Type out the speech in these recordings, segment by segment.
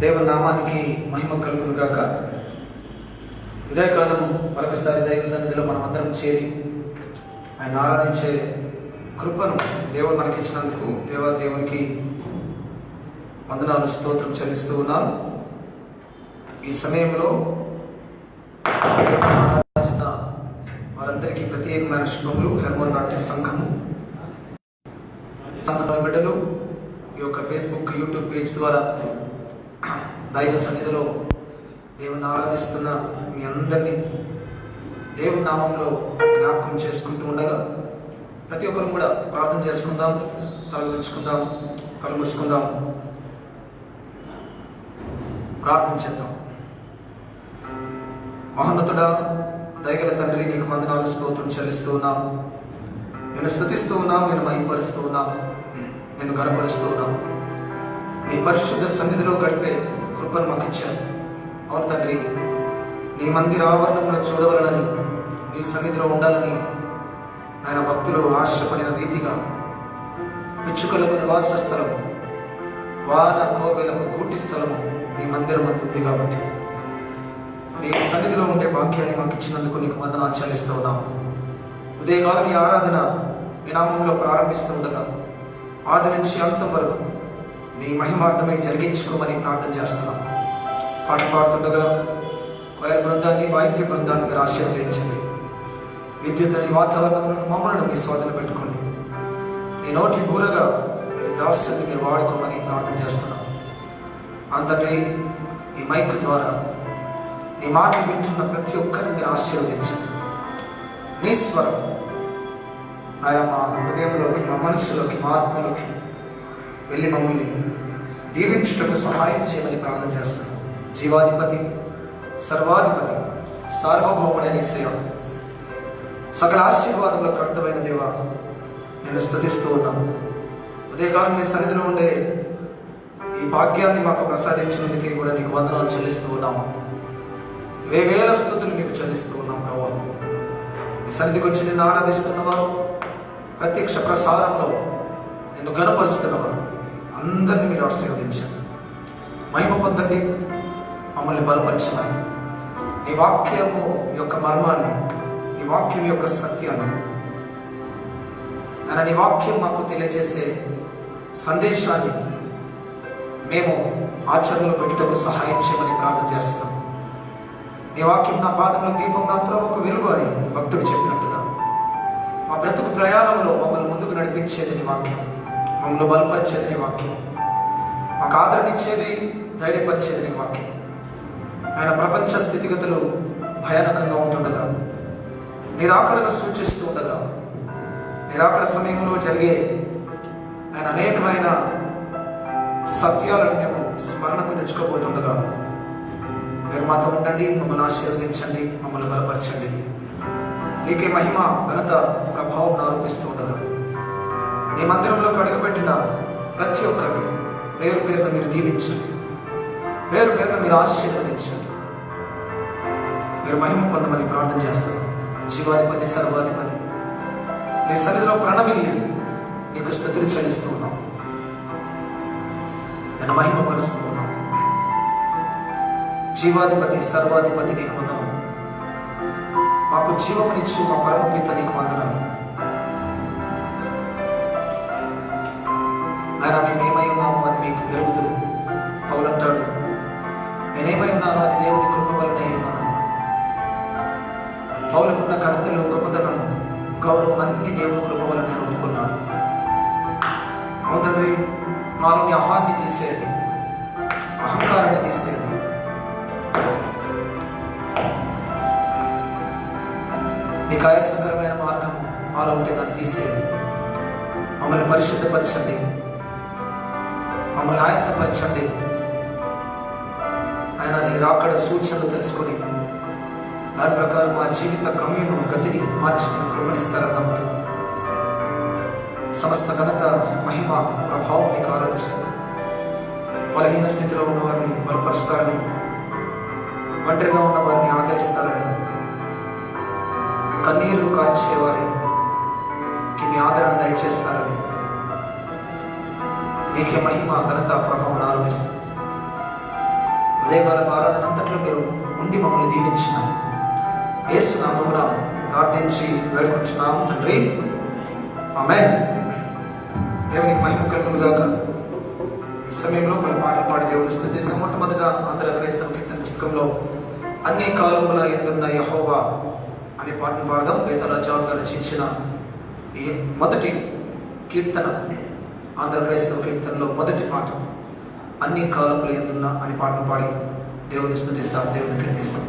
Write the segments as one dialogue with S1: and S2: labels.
S1: దేవుని నామానికి మహిమ కలుగును గాక. ఉదయకాలం మరొకసారి దైవ సన్నిధిలో మనం అందరం చేరి ఆయన ఆరాధించే కృపను దేవుడు మనకిచ్చినందుకు దేవునికి వందనాలు, స్తోత్రం చెల్లిస్తూ ఉన్నాం. ఈ సమయంలో ఆరాధిస్తున్న వారందరికీ ప్రత్యేకమైన శుభములు. హెర్మోన్ బాప్టిస్ట్ సంఘం బిడ్డలు ఈ యొక్క ఫేస్బుక్, యూట్యూబ్ పేజ్ ద్వారా దైవ సన్నిధిలో దేవుని ఆరాధిస్తున్న మీ అందరినీ దేవుని నామంలో జ్ఞాపకం చేసుకుంటూ ఉండగా ప్రతి ఒక్కరు కూడా ప్రార్థన చేసుకుందాం, తలదించుకుందాం, కళ్ళు మూసుకుందాం, ప్రార్థన చేద్దాం. మహోన్నతుడా, దయగల తండ్రి, నీకు వందనాలు, స్తోత్రం చెల్లిస్తూ ఉన్నాం. నేను స్తుతిస్తూ ఉన్నాం, నేను మహిమపరుస్తూ ఉన్నాం, నేను గణపరుస్తూ ఉన్నాం. నీ పరిశుద్ధ సన్నిధిలో గడిపే కృపను మాకు ఇచ్చాను. అవును తండ్రి, నీ మందిర ఆవరణంలో చూడవలనని, నీ సన్నిధిలో ఉండాలని ఆయన భక్తులు ఆశపడిన రీతిగా పిచ్చుకలకు నివాస స్థలము, వాన కోవెలకు గూటి స్థలము నీ మందిరం ఉంది. కాబట్టి నీ సన్నిధిలో ఉండే భాగ్యాన్ని మాకు ఇచ్చినందుకు నీకు వందనాలు చెల్లిస్తూ ఉన్నాం. ఉదయకాలం ఈ ఆరాధన నీ నామంలో ప్రారంభిస్తూ ఉండగా ఆది నుంచి అంతం వరకు నీ మహిమార్థమై జరిగించుకోమని ప్రార్థన చేస్తున్నాం. పాట పాడుతుండగా వైర్ బృందాన్ని, వాయిద్య బృందాన్ని మీరు ఆశీర్వదించండి. విద్యుత్ వాతావరణంలో మమ్మల్ని మీ స్వాధీనం పెట్టుకోండి. నీ నోటి బూరగా నీ దాసుని మీరు వాడుకోమని ప్రార్థన చేస్తున్నాం. అంతటి ఈ మైక్ ద్వారా నీ మాటలు వింటున్న ప్రతి ఒక్కరిని మీరు ఆశీర్వదించండి. నీ స్వరం ఆయన మా హృదయంలోకి, మా మనసులోకి, మా ఆత్మలోకి వెళ్ళి మమ్మల్ని దీవించటకు సహాయం చేయమని ప్రార్థన చేస్తున్నాం. జీవాధిపతి, సర్వాధిపతి, సార్వభౌముడైన యేసయ్య, సకల ఆశీర్వాదంలో కర్తమైన దేవా, నేను స్తుతిస్తూ ఉన్నాం. ఉదయకాలం నీ సన్నిధిలో ఉండే ఈ భాగ్యాన్ని మాకు ప్రసాదించినందుకే కూడా నీకు వందనాలు చెల్లిస్తూ ఉన్నాం. వేవేల స్తుతులు నీకు చెల్లిస్తూ ఉన్నాం ప్రభువా. నీ సన్నిధికి వచ్చి నిన్ను ఆరాధిస్తున్నవారు, ప్రత్యక్ష ప్రసారంలో నిన్ను గణపరుస్తున్నవారు అందరినీ మీరు ఆశీర్వదించండి. మహిమ పొందండి, మమ్మల్ని బలపరచమని, నీ వాక్యము యొక్క మర్మాన్ని, నీ వాక్యం యొక్క సత్యాన్ని, ఆయన నీ వాక్యం మాకు తెలియజేసే సందేశాన్ని మేము ఆచరణలో పెట్టుటకు సహాయం చేయమని ప్రార్థన చేస్తున్నాం. నీ వాక్యం నా పాదంలో దీపం, నా త్రోవకు వెలుగు అని భక్తుడు చెప్పినట్టుగా మా బ్రతుకు ప్రయాణంలో మమ్మల్ని ముందుకు నడిపించేది నీ వాక్యం, మమ్మల్ని బలపరిచేది నీ వాక్యం, మాకు ఆదరణ ఇచ్చేది, ధైర్యపరిచేది నీ వాక్యం. ఆయన ప్రపంచ స్థితిగతులు భయానకంగా ఉంటుండగా, నిరాకడను సూచిస్తూ ఉండగా, నిరాకడ సమయంలో జరిగే ఆయన అనేకమైన సత్యాలను మేము స్మరణకు తెచ్చుకోబోతుండగా మీరు మాతో ఉండండి, మమ్మల్ని ఆశీర్వదించండి, మమ్మల్ని బలపరచండి. నీకే మహిమ, ఘనత, ప్రభావం ఆరోపిస్తూ ఉండగా నీ మందిరంలోకి అడుగుపెట్టిన ప్రతి ఒక్కరిని పేరు పేరున మీరు దీవించండి, పేరు పేరున మీరు ఆశీర్వదించండి. మీరు మహిమ పొందమని ప్రార్థన చేస్తున్నాం. జీవాధిపతి, సర్వాధిపతి, నీ సన్నిధిలో ప్రణమిల్లి నీకు స్తుతులు చెల్లిస్తూ ఉన్నాం, నేను మహిమపరుస్తూ ఉన్నాం. జీవాధిపతి, సర్వాధిపతి నీకు వందనాలు. మాకు జీవమునిచ్చు మా పరమపిత నీకు వందనాలు. ఆయన మేమేమై ఉన్నామో అది మీకు ఎరుగుదురు. పౌలు అంటాడు, నేనేమై ఉన్నానో అది దేవుని కృప వలన ఉన్నానన్న. పౌలుకున్న ఘనతలు, గొప్పతనం, గౌరవం అన్ని దేవుని కృప వలన ఒప్పుకున్నాడు. తండ్రి, మాలోని అహాన్ని తీసేది, అహంకారాన్ని తీసేది, నీకు ఆయాసకరమైన మార్గం మాలో ఉంటే దాన్ని తీసేయండి. మమ్మల్ని పరిశుద్ధపరచండి, మమ్మల్ని ఆయత్తపరచండి. ఆయన నీ రాకడ సూచనలు తెలుసుకొని దాని ప్రకారం మా జీవిత గమ్యము, గతిని మార్చుకుని కృపణిస్తారని నమ్ముతూ సమస్త ఘనత, మహిమ, ప్రభావం నీకు ఆరోపిస్తుంది. బలహీన స్థితిలో ఉన్న వారిని బలపరుస్తారని, ఒంటరిగా ఉన్న వారిని ఆదరిస్తారని, కన్నీరు కార్చేవారికి మీ ఆదరణ దయచేస్తారని నీకే మహిమ, ఘనత, ప్రభావం ఆరోపిస్తుంది. ఉదయకాల ఆరాధన అంతట్లో మీరు ఉండి మమ్మల్ని దీవించిన యేసు నామమున ప్రార్థించి వేడుకుంటున్నాం తండ్రి, ఆమేన్. దేవునికి మహిమ కలుగును గాక. ఈ సమయంలో కొన్ని పాటలు పాడి దేవుని స్తుతిస్తాం. మొట్టమొదటిగా ఆంధ్ర క్రైస్తవ కీర్తన పుస్తకంలో అన్ని కాలముల యందున్న యెహోవా అనే పాటను పాడదాం. వేదరాజావు గారు రచించిన ఈ మొదటి కీర్తన, ఆంధ్ర క్రైస్తవ కీర్తనలో మొదటి పాట అన్ని కాలముల యందున్న అనే పాటను పాడి దేవుని స్తుతిస్తాం, దేవుని కీర్తిస్తాం.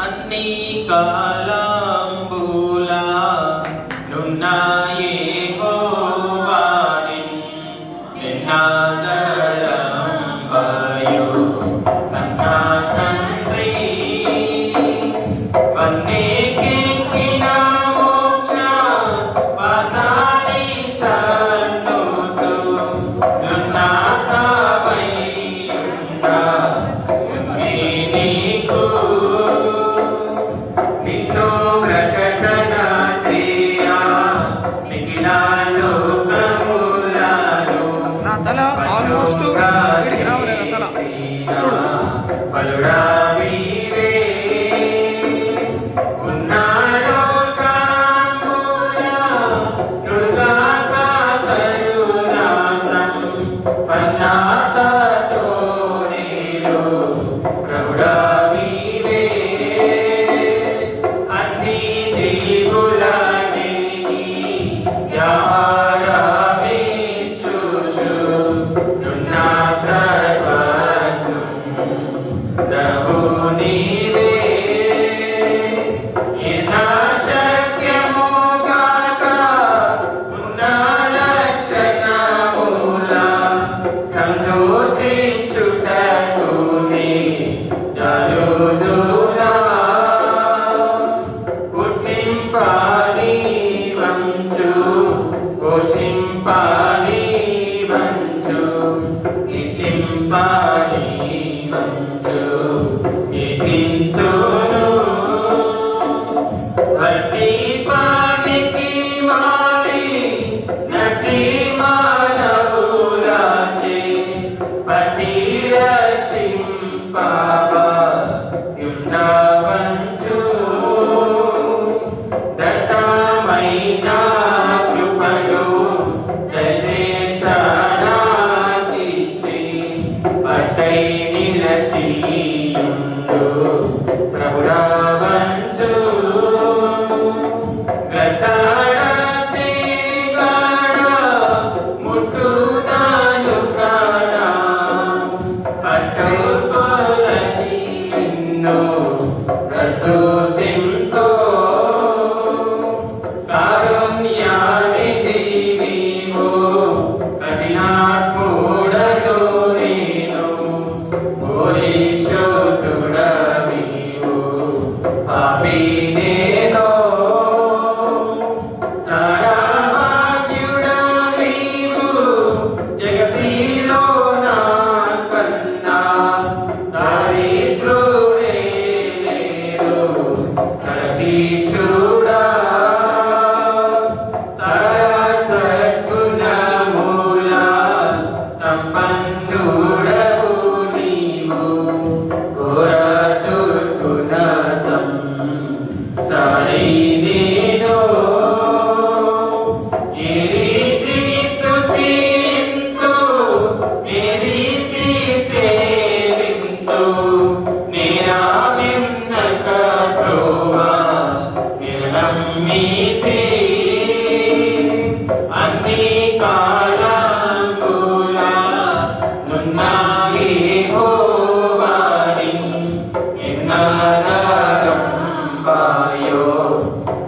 S2: అన్ని కాలంబులా నున్న యెహోవాని నిన్నాదరంబయు కన్నా తండ్రి వన్నేకించిన మోక్ష వాసాని సన్నుతు నున్నాతవైయుండ నీకు నిన్ను ప్రకటన శ్రీయా మిగిలాలో కములాలు
S1: నా తల ఆల్మోస్ట్ వీడికి రావలేదు. తల చూడు
S2: పలుడా వీరే ఉన్నారో కాంబులా నుడుగాక కరుణాసం పన్నాతతో నీరు ప్రభుడా వీరే అన్ని జీవులని యారావించుచు నున్నా సర్వజ్ఞు ప్రభు నీవే ఏనా శక్యముగాక ఉన్న లక్షణముల సంతోషించుటకు నీ జలుదులా పుట్టింపాని వంచు పోషింపాని వంచు ఇటింపాని వంచు ఇటింతును వట్టి పానికి మాలి నటి మానవులాచి పట్టి రసింపావ యుండవంచు దట్టమైన కృపను దయచేచనాకిచ్చి పట్టై నిలచియుండు ప్రభుడా వంచు గతాడ చీగాడ ముట్టుదాను కానా పట్టుకోలని నిన్ను ప్రస్తుతింతో కారుణ్యానిధి నీవు కఠినాత్ముడను నేను పరిశుద్ధుడవీవు పాపి నేను సారాభాగ్యుడవీవు జగతిలో నా కన్నా దారిద్రుడే లేడు కలచి చూడా సరసద్గుణముల సంపన్నుడవు నీవు ఘోరదుర్గుణ సంసారి నేను ఏ రీతి స్తుతింతు ఏ రీతి సేవింతు నేనా విన్నక ప్రోవా నిరమ్మితి అన్ని కాలంబులా నున్న యెహోవాని నిన్నాదరంబయు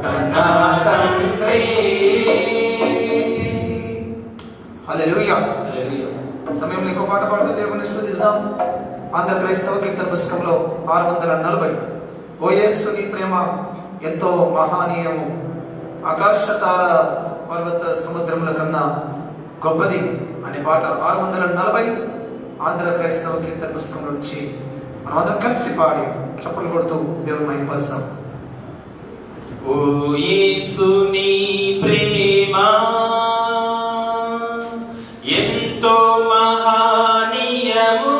S2: కన్నా తండ్రి.
S1: హల్లెలూయా. సమయంలో ఇంకో పాట పాడుతూ దేవుని స్తుతిస్తాం. ఆంధ్ర క్రైస్తవ కీర్తన పుస్తకంలో 640 ఓ యేసు నీ ప్రేమ ఎంతో మహానీయము, ఆకాశతార పర్వత సముద్రముల కన్నా గొప్పది అనే పాట 640 ఆంధ్ర క్రైస్తవ కీర్తన పుస్తకం నుంచి మనం అందరం కలిసి పాడి చప్పట్లు కొడుతూ దేవుని మహిమపరుస్తాం.
S2: ఓ యేసు నీ ప్రేమ ఎంతో మహానీయము,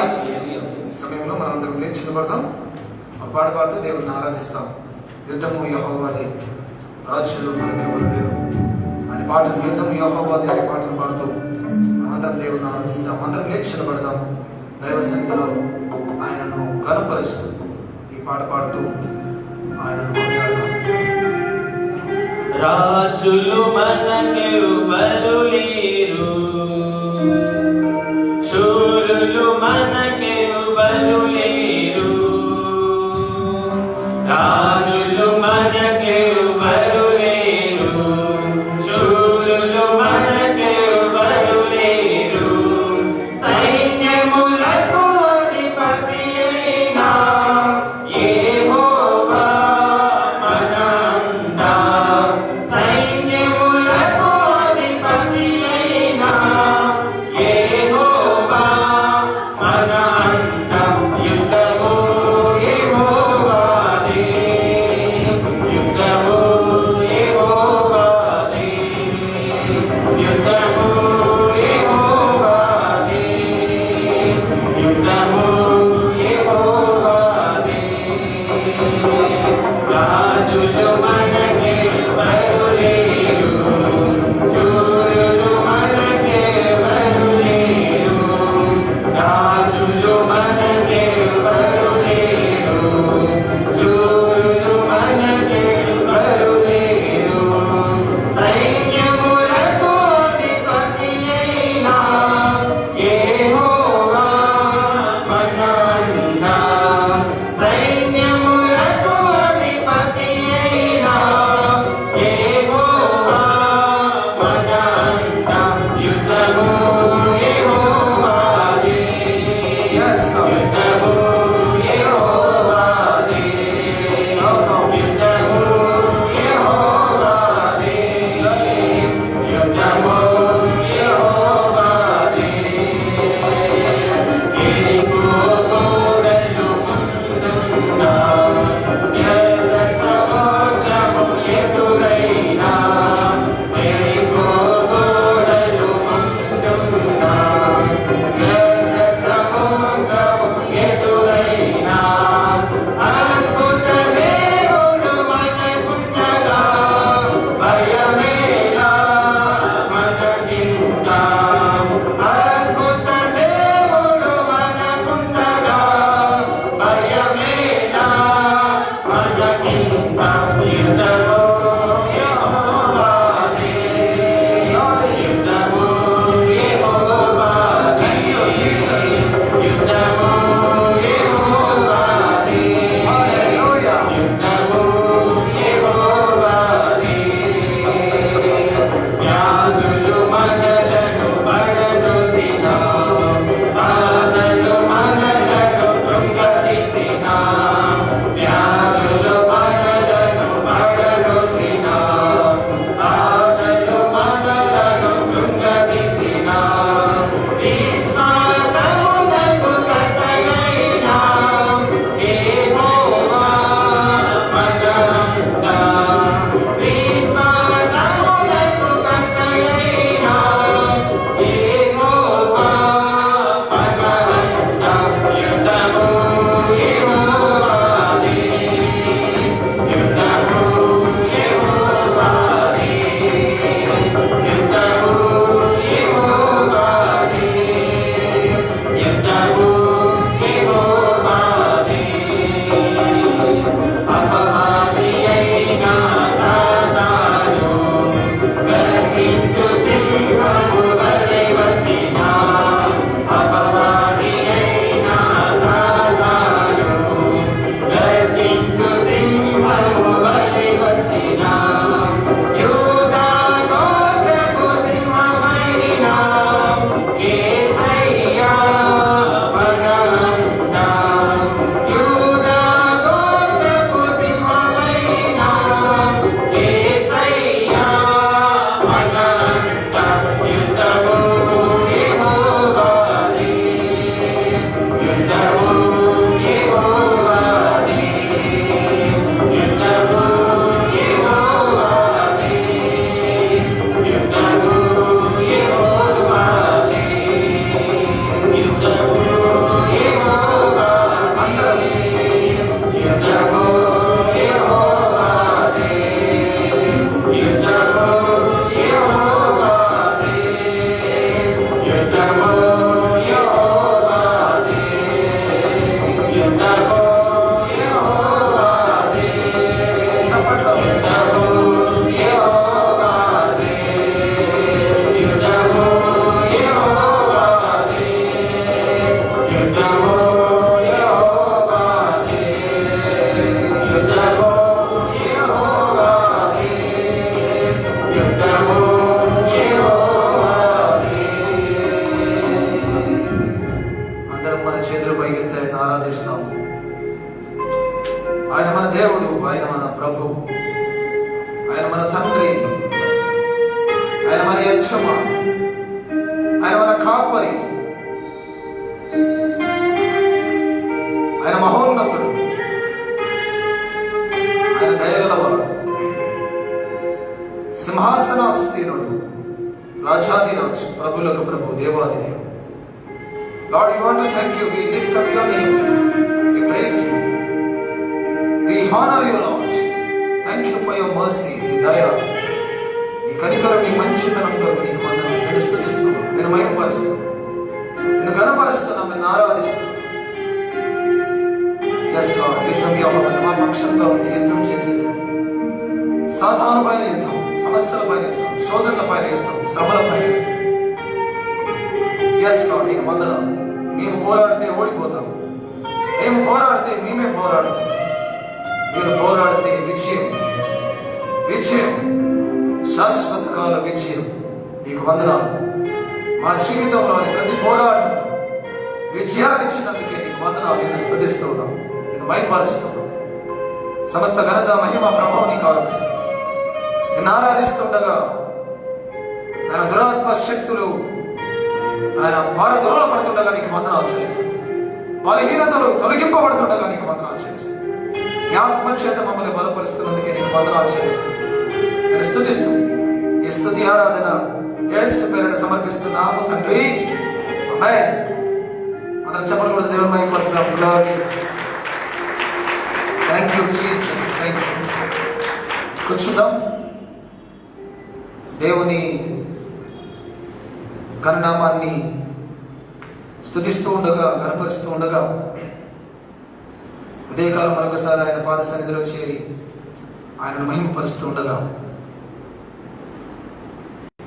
S1: ఈ సమయంలో మనందరం లేచి నిలబడదాం. ఒక పాట పాడుతూ దేవుడిని ఆరాధిస్తాం. యుద్ధము యెహోవాదే, రాజులు మనకెవరు లేరు అనే పాటలు, యుద్ధము యెహోవాదే అనే పాటలు పాడుతూ అందరం దేవుడిని ఆరాధిస్తాం. అందరం లేచి నిలబడదాం. దైవ సన్నిధిలో ఆయనను గణపరుస్తూ ఈ పాట పాడుతూ ఆయనను కొనియాడదాం.
S2: రాజులు మనకెవరు లేరు, శూరులు మనకెవరు లేరు, రాజులు మనకెవరు లేరు, శూరులు మనకెవరు లేరు, సైన్యములకు అధిపతి అయిన యెహోవా మనంతా, సైన్యములకు అధిపతి అయిన యెహోవా మనంతా. యుద్ధము యెహోవాదే, యుద్ధము యెహోవాదే, యుద్ధము యెహోవాదే, యుద్ధము యెహోవాదే. రాజులు మనకెవరు లేరు, శూరులు మనకెవరు లేరు, రాజులు మనకెవరు లేరు, శూరులు మనకెవరు లేరు, సైన్యములకు అధిపతి అయిన యెహోవా మనంతా, సైన్యములకు అధిపతి అయిన యెహోవా మనంతా. యుద్ధము యెహోవాదే,
S1: Yes, Lord.
S2: యుద్ధము యెహోవాదే, యుద్ధము యెహోవాదే, యుద్ధము యెహోవాదే. ఎరికో గోడలు ముందున్నా, ఎర్ర సముద్రము ఎదురైనా, ఎరికో గోడలు ముందున్నా, ఎర్ర సముద్రము
S1: ఆయన మన దేవుడు, ఆయన మన ప్రభు, ఆయన మన తండ్రి, ఆయన మన యజమాని, ఆయన మన కాపరి, ఆయన మహోన్నతుడు, ఆయన దయగలవాడు, సింహాసనాసీనుడు, రాజాదిరాజు, ప్రభులకు ప్రభు, దేవాది దేవుడు. Lord, we want to thank you. We lift up your name. We praise you. We honor you, Lord. Thank you for your mercy, నీ దయ, నీ కనికరం, నీ మంచితనం కొరకు నీకు వందనాలు. నేను స్తుతిస్తున్నాను, నేను మహిమపరుస్తున్నాను, నేను ఘనపరుస్తున్నాను, నేను ఆరాధిస్తున్నాను. ఎస్ లార్డ్, యుద్ధం యెహోవాది, మా పక్షంగా ఉండి యుద్ధం చేసేది. సాధారణమైన యుద్ధం, సమస్యలపైన యుద్ధం, శోధనలపైన యుద్ధం, శ్రమలపైన యుద్ధం. ఎస్ లార్డ్, నీకు వందనాలు. మేము పోరాడితే ఓడిపోతాం, మేము పోరాడితే మేమే పోరాడతాం. మీరు పోరాడితే విజయం, విజయం, శాశ్వత కాల విజయం. నీకు వందనాలు. మా జీవితంలోని ప్రతి పోరాటం విజయాన్ని ఇచ్చినందుకే నీకు వందనాలు. నేను స్తుతిస్తున్నాను, నేను మహిమపరుస్తున్నాను. సమస్త ఘనత, మహిమ, ప్రభావం నీకు ఆరోపిస్తున్నాను. నేను ఆరాధిస్తుండగా ఆయన దురాత్మ శక్తులు ఆయన పారదోల పడుతుండగా నీకు వందనాలు చెల్లిస్తుంది. బలహీనతలు తొలగింపబడుతుండగా నీకు వందనాలు చెల్లిస్తుంది. ఈ ఆత్మచేత మమ్మల్ని బలపరుస్తున్నందుకే నీకు వందనాలు చెల్లిస్తుంది. నేను స్తుతిస్తూ ఈ స్తుతి ఆరాధన యేసు పేరిట సమర్పిస్తున్నాము తండ్రి. ఆమేన్. అందరం చెప్పలు కూడా దేవుని మహిమపరుస్తాం. Thank you Jesus, thank you. కూర్చుందాం. దేవుని ఘననామాన్ని స్తుతిస్తూ ఉండగా, ఘనపరుస్తూ ఉండగా ఉదయకాలం మరొకసారి ఆయన పాద సన్నిధిలో చేరి ఆయనను మహిమపరుస్తూ ఉండగా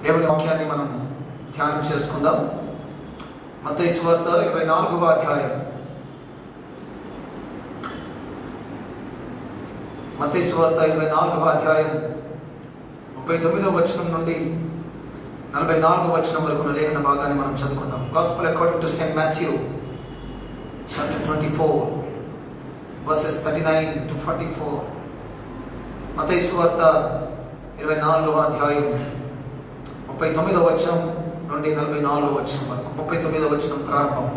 S1: దేవుని వాక్యాన్ని మనం ధ్యానం చేసుకుందాం. మత్తయి సువార్త 24వ అధ్యాయం. మత్తయి సువార్త 24వ అధ్యాయం 39వ వచనం నుండి 44వ వచనం వరకు ఉన్న లేఖన భాగాన్ని మనం చదువుకుందాం. Gospel according to St. Matthew chapter 24 verses 39 to 44. మత్తయి సువార్త 24వ అధ్యాయం 39వ వచనం నుండి 44వ వచనం వరకు. 39వ వచనం ప్రారంభం.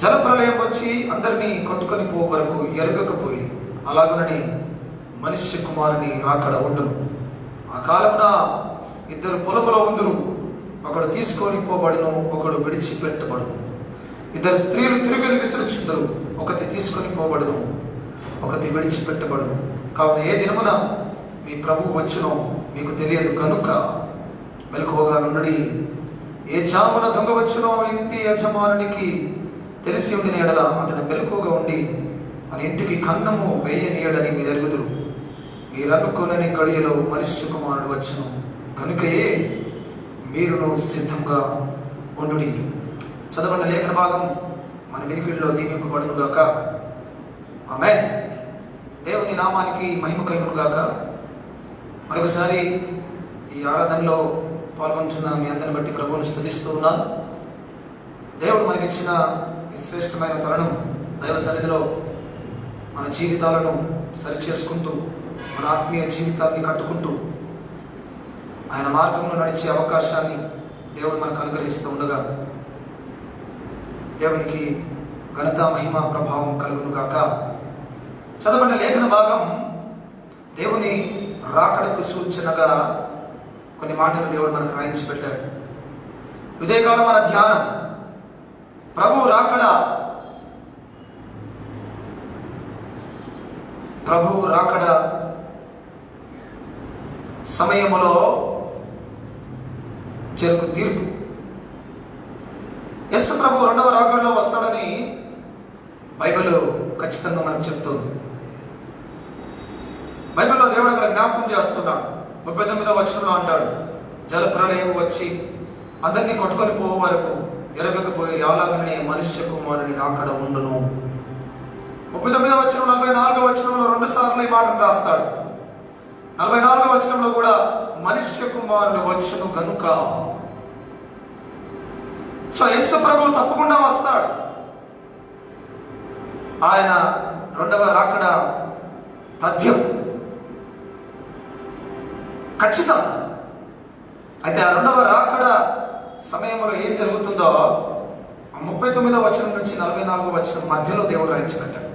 S1: జలప్రళయం వచ్చి అందరినీ కొట్టుకొని పో వరకు ఎరగకపోయి, అలాగునని మనుష్య కుమారుని రాకడ ఉండును. ఆ కాలమున ఇద్దరు పొలములో ఉందురు, ఒకడు తీసుకొని పోబడును, ఒకడు విడిచిపెట్టబడును. ఇద్దరు స్త్రీలు తిరుగులు విసురుచుందరు, ఒకటి తీసుకొని పోబడును, ఒకటి విడిచిపెట్టబడును. కావున ఏ దినమున మీ ప్రభువు వచ్చునో మీకు తెలియదు కనుక మెలకువగా నుండి. ఏ జామున దొంగ వచ్చునో ఇంటి యజమానునికి తెలిసి ఉండిన ఎడల అతను మెలకువగా ఉండి తన ఇంటికి కన్నము వేయనీయడని మీరు ఎరుగుదురు. మీరనుకునని గడియలో మనుష్య కుమారుడు వచ్చును, కనుకయే మీరును సిద్ధంగా ఉండుడి. చదవన్న లేఖన భాగం మన వినికిడిలో దీవింపబడునుగాక. ఆమేన్. దేవుని నామానికి మహిమ కలుగునుగాక. మరొకసారి ఈ ఆరాధనలో పాల్గొంటున్న మీ అందరిని బట్టి ప్రభువును స్తుతిస్తూ ఉన్నాను. దేవుడు మనకిచ్చిన ఈ శ్రేష్టమైన తరుణం, దైవ సన్నిధిలో మన జీవితాలను సరిచేసుకుంటూ, మన ఆత్మీయ జీవితాన్ని కట్టుకుంటూ ఆయన మార్గంలో నడిచే అవకాశాన్ని దేవుడు మనకు అనుగ్రహిస్తూ ఉండగా దేవునికి ఘనత, మహిమ, ప్రభావం కలుగునుగాక. చదవబడిన లేఖన భాగం దేవుని రాకడకు సూచనగా కొన్ని మాటలు దేవుడు మనకు రాయించి పెట్టాడు. ఉదయకాలం మన ధ్యానం ప్రభు రాకడ. ప్రభు రాకడ సమయములో జరుగు తీర్పు. యేసు ప్రభు రెండవ రాకడలో వస్తాడని బైబిల్ ఖచ్చితంగా మనకు చెప్తుంది. బైబిల్లో దేవుడు అక్కడ జ్ఞాపకం చేస్తున్నాడు. 39వ వచనంలో అంటాడు, జలప్రళయం వచ్చి అందరినీ కొట్టుకొని పోయే వరకు ఎరగకపోయి అలాగనే మనుష్య కుమారుని రాకడ ఉండును. 39వ వచనం 44వ వచనంలో 2 సార్లు ఈ మాటను రాస్తాడు. 44వ వచనంలో కూడా మనుష్య కుమారుడు వచ్చును గనుక. సో యేసు ప్రభువు తప్పకుండా వస్తాడు. ఆయన రెండవ రాకడ తథ్యం, ఖచ్చితం. అయితే ఆ రెండవ రాకడ సమయంలో ఏం జరుగుతుందో 39వ వచనం నుంచి 44వ వచనం మధ్యలో దేవుడు రాయించినట్టాడు.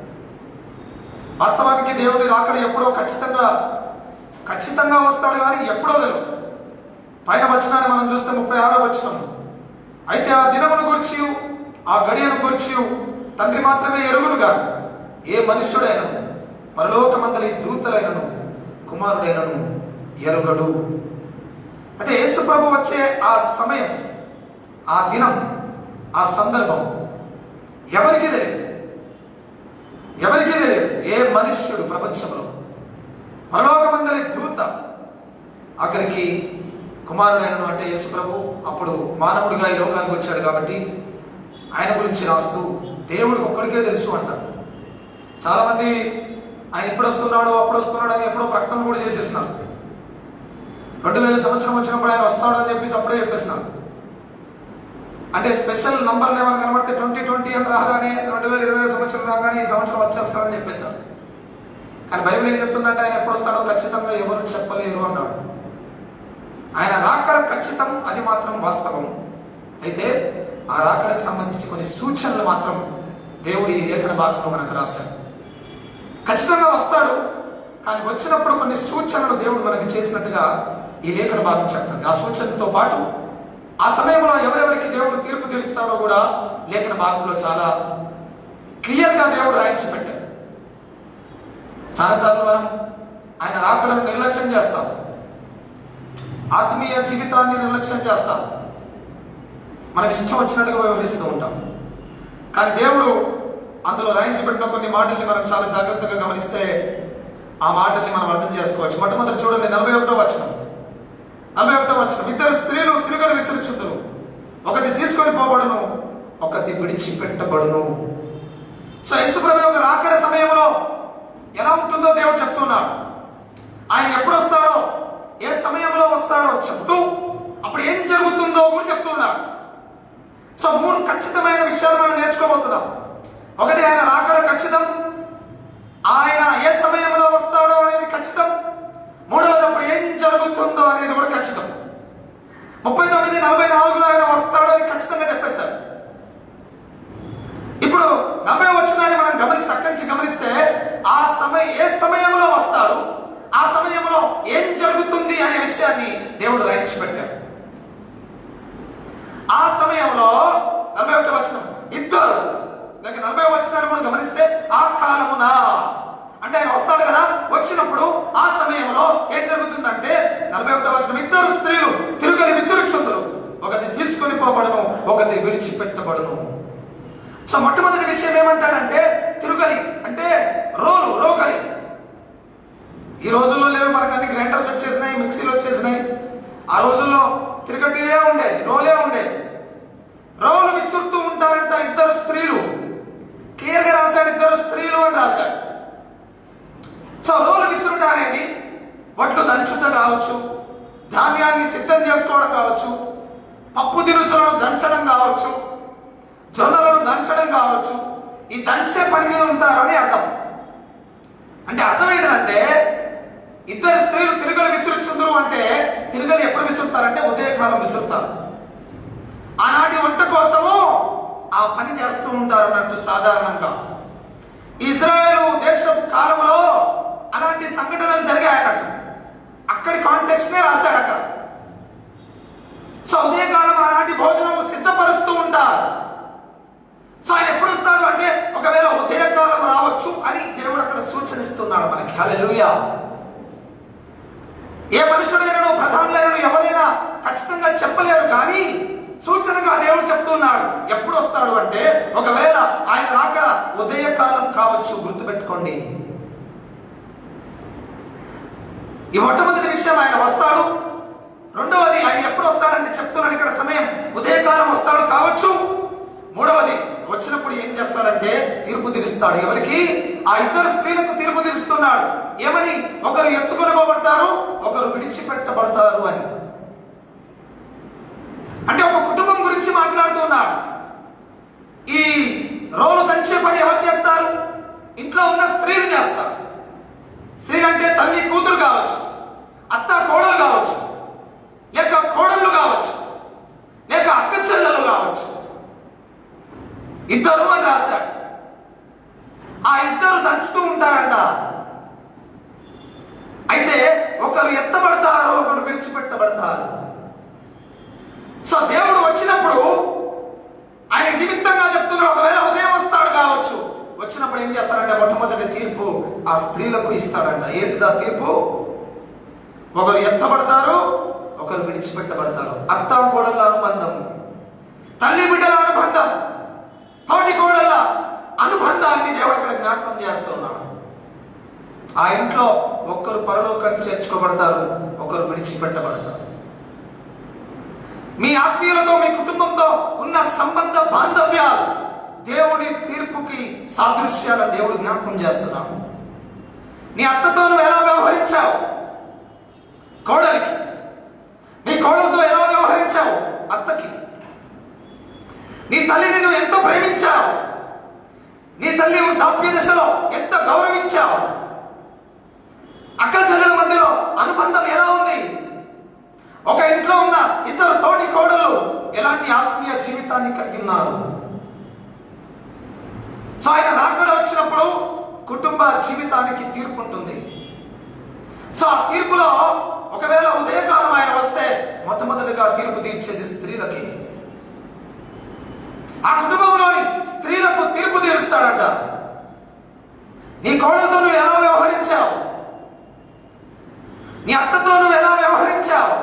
S1: వాస్తవానికి దేవుడి రాకడ ఎప్పుడో ఖచ్చితంగా వస్తాడు, కానీ ఎప్పుడో తెలియదు. పైన వచనాన్ని మనం చూస్తే 36వ వచనం, అయితే ఆ దినమును గురించి ఆ గడియను గురించి తండ్రి మాత్రమే ఎరుగును గాని ఏ మనుష్యుడైనను పరలోకమందలి దూతలైనను కుమారుడైనను ఎరుగడు. అయితే యేసు ప్రభు వచ్చే ఆ సమయం, ఆ దినం, ఆ సందర్భం ఎవరికీ తెలియదు. ఏ మనుష్యుడు ప్రపంచంలో పరలోకమందలి దూత అక్కడికి కుమారుడైనను అంటే యేసు ప్రభు అప్పుడు మానవుడిగా ఈ లోకానికి వచ్చాడు కాబట్టి ఆయన గురించి రాస్తూ దేవుడు ఒక్కడికే తెలుసు అంటారు. చాలామంది ఆయన ఇప్పుడు వస్తున్నాడు అప్పుడు వస్తున్నాడు అని ఎప్పుడో ప్రకటన కూడా చేసేసినారు. 2000 సంవత్సరం వచ్చినప్పుడు ఆయన వస్తాడు అని చెప్పేసి అప్పుడే చెప్పేసినారు. అంటే స్పెషల్ నంబర్లు ఏమైనా కనబడితే 2020 అని రాగానే 2020 సంవత్సరం రాగానే ఈ సంవత్సరం వచ్చేస్తాడని చెప్పేశారు. కానీ బైబిల్ ఏం చెప్తుందంటే ఆయన ఎప్పుడు వస్తాడో ఖచ్చితంగా ఎవరు చెప్పలేరు అన్నాడు. ఆయన రాకడ ఖచ్చితం, అది మాత్రం వాస్తవం. అయితే ఆ రాకడకు సంబంధించి కొన్ని సూచనలు మాత్రం దేవుడి లేఖన భాగంలో మనకు రాశారు. ఖచ్చితంగా వస్తాడు, కానీ వచ్చినప్పుడు కొన్ని సూచనలు దేవుడు మనకు చేసినట్టుగా ఈ లేఖన భాగం చెప్తుంది. ఆ సూచనతో పాటు ఆ సమయంలో ఎవరెవరికి దేవుడు తీర్పు తీరుస్తాడో కూడా లేఖన భాగంలో చాలా క్లియర్గా దేవుడు రాయించి పెట్టాడు. చాలాసార్లు మనం ఆయన రాకడను నిర్లక్ష్యం చేస్తాం, ఆత్మీయ జీవితాన్ని నిర్లక్ష్యం చేస్తాం, మనకి ఇష్టం వచ్చినట్టుగా వ్యవహరిస్తూ ఉంటాం. కానీ దేవుడు అందులో రాయించి పెట్టిన కొన్ని మాటల్ని మనం చాలా జాగ్రత్తగా గమనిస్తే ఆ మాటల్ని మనం అర్థం చేసుకోవచ్చు. మొట్టమొదటి చూడండి 41వ వచనం. 41వ వచనం, ఇద్దరు స్త్రీలు తిరుగలు విసురుచుందురు, ఒకటి తీసుకొని పోబడును, ఒకటి విడిచిపెట్టబడును. సో యేసుప్రభు యొక్క రాకడ సమయంలో ఎలా ఉంటుందో దేవుడు చెప్తున్నాడు. ఆయన ఎప్పుడు వస్తాడో, ఏ సమయంలో వస్తాడో చెప్తూ అప్పుడు ఏం జరుగుతుందో కూడా చెప్తున్నాడు. సో 3 ఖచ్చితమైన విషయాలు మనం నేర్చుకోబోతున్నాం. ఒకటి, ఆయన రాకడ ఖచ్చితం, ఆయన ఏ సమయంలో వస్తాడో అనేది ఖచ్చితం. మూడవది, అప్పుడు ఏం జరుగుతుందో అనేది కూడా ఖచ్చితం. 39:44లో ఆయన వస్తాడు అని ఖచ్చితంగా చెప్పేశారు. ఇప్పుడు 40వ వచనాన్ని మనం అక్కడి నుంచి గమనిస్తే ఏ సమయంలో వస్తాడు, ఆ సమయంలో ఏం జరుగుతుంది అనే విషయాన్ని దేవుడు రాయించి పెట్టాడు. ఆ సమయంలో 41వ వచనం, ఇద్దరు, 40వ వచనాన్ని కూడా గమనిస్తే ఆ కాలమున అంటే ఆయన వస్తాడు కదా, వచ్చినప్పుడు ఆ సమయంలో ఏం జరుగుతుందంటే 41వ వచనం, ఇద్దరు స్త్రీలు తిరుగలి విసురుచుందురు, ఒకటి తీసుకొని పోబడును, ఒకటి విడిచిపెట్టబడును. సో మొట్టమొదటి విషయం ఏమంటాడంటే తిరుగలి అంటే రోకలి. ఈ రోజుల్లో లేవు, మనకు అన్ని గ్రైండర్స్ వచ్చేసినాయి, మిక్సీలు వచ్చేసినాయి. ఆ రోజుల్లో తిరగటిలే ఉండేది, రోలే ఉండేది. రోలు విసురుతూ ఉంటారంట ఇద్దరు స్త్రీలు. క్లియర్గా రాశాడు, ఇద్దరు స్త్రీలు అని రాశాడు. సో రోలు విసురుట అనేది వడ్లు దంచుట కావచ్చు, ధాన్యాన్ని సిద్ధం చేసుకోవడం కావచ్చు, పప్పు దినుసులను దంచడం కావచ్చు, జొన్నలను దంచడం కావచ్చు. ఈ దంచే పని మీద ఉంటారని అర్థం. అంటే అర్థం ఏంటంటే ఇద్దరు స్త్రీలు తిరుగలు విసురుచుందరు అంటే తిరుగలు ఎప్పుడు విసురుతారంటే ఉదయకాలం విసురుతారు. ఆనాటి వంట కోసము ఆ పని చేస్తూ ఉంటారు అన్నట్టు సాధారణంగా. ఇజ్రాయేలు దేశపు కాలంలో అలాంటి సంఘటనలు జరిగాయన్నట్టు. అక్కడి కాంటెక్స్నే రాశాడు అక్కడ. సో ఉదయకాలం ఆనాటి భోజనము సిద్ధపరుస్తూ ఉంటారు. సో ఆయన ఎప్పుడు వస్తాడు అంటే ఒకవేళ ఉదయకాలం రావచ్చు అని దేవుడు అక్కడ సూచనిస్తున్నాడు మనకి. హల్లెలూయా. ఏ మనుషుడైనా ప్రధానులైన ఎవరైనా ఖచ్చితంగా చెప్పలేరు, కానీ సూచనగా దేవుడు చెప్తున్నాడు. ఎప్పుడు వస్తాడు అంటే, ఒకవేళ ఆయన రాకడ ఉదయకాలం కావచ్చు. గుర్తుపెట్టుకోండి. ఈ మొట్టమొదటి విషయం, ఆయన వస్తాడు. రెండవది, ఆయన ఎప్పుడు వస్తాడంటే చెప్తున్నాడు ఇక్కడ సమయం, ఉదయకాలం వస్తాడు కావచ్చు. మూడవది, వచ్చినప్పుడు ఏం చేస్తాడంటే తీర్పు తీరుస్తాడు. ఎవరికి? ఆ ఇద్దరు స్త్రీలకు తీర్పు తీరుస్తున్నాడు. ఏమని? ఒకరు ఎత్తుకొనబడతారు, ఒకరు విడిచిపెట్టబడతారు అని. అంటే ఒక కుటుంబం గురించి మాట్లాడుతున్నాడు. ఈ రోలు దంచే పని ఎవరు చేస్తారు? ఇంట్లో ఉన్న స్త్రీలు చేస్తారు. స్త్రీలు అంటే తల్లి కూతురు కావచ్చు, అత్త కోడలు కావచ్చు, లేక కోడళ్ళు కావచ్చు, లేక అక్క చెల్లెలు కావచ్చు. ఇద్దరు అని రాశాడు. ఆ ఇద్దరు దంచుతూ ఉంటారంట. అయితే ఒకరు ఎత్తబడతారు, ఒకరు విడిచిపెట్టబడతారు. సో దేవుడు వచ్చినప్పుడు ఆయన నిమిత్తంగా చెప్తున్నాడు, ఒకవేళ ఉదయం వస్తాడు కావచ్చు. వచ్చినప్పుడు ఏం చేస్తారంటే మొట్టమొదటి తీర్పు ఆ స్త్రీలకు ఇస్తాడంట. ఏంటిదా తీర్పు? ఒకరు ఎత్తబడతారు, ఒకరు విడిచిపెట్టబడతారు. అత్త కోడళ్ళ అనుబంధం, తల్లి బిడ్డల అనుబంధం, తోటి కోడళ్ళ అనుబంధాన్ని దేవుడు ఇక్కడ జ్ఞాపకం చేస్తున్నాడు. ఆ ఇంట్లో ఒక్కరు పరలోకానికి చేర్చుకోబడతారు, ఒకరు విడిచిపెట్టబడతారు. మీ ఆత్మీయులతో, మీ కుటుంబంతో ఉన్న సంబంధ బాంధవ్యాలు దేవుడి తీర్పుకి సాదృశ్యాలను దేవుడు జ్ఞాపకం చేస్తున్నాడు. నీ అత్తతో నువ్వు ఎలా వ్యవహరించావు? కోడలికి. నీ కోడలతో ఎలా వ్యవహరించావు? అత్తకి. నీ తల్లిని నువ్వు ఎంత ప్రేమించావు? నీ తల్లి వృద్ధాప్య దశలో ఎంత గౌరవించావు? అక్క చెల్లెల మధ్యలో అనుబంధం ఎలా ఉంది? ఒక ఇంట్లో ఉన్న ఇద్దరు తోటి కోడలు ఎలాంటి ఆత్మీయ జీవితాన్ని కలిగి ఉన్నారు? సో ఆయన రాకడ వచ్చినప్పుడు కుటుంబ జీవితానికి తీర్పు ఉంటుంది. సో ఆ తీర్పులో ఒకవేళ ఉదయకాలం ఆయన వస్తే మొట్టమొదటిగా తీర్పు తీర్చేది స్త్రీలకి. ఆ కుటుంబంలోని స్త్రీలకు తీర్పు తీరుస్తాడంట. నీ కోడలతో నువ్వు ఎలా వ్యవహరించావు? నీ అత్తతో నువ్వు ఎలా వ్యవహరించావు?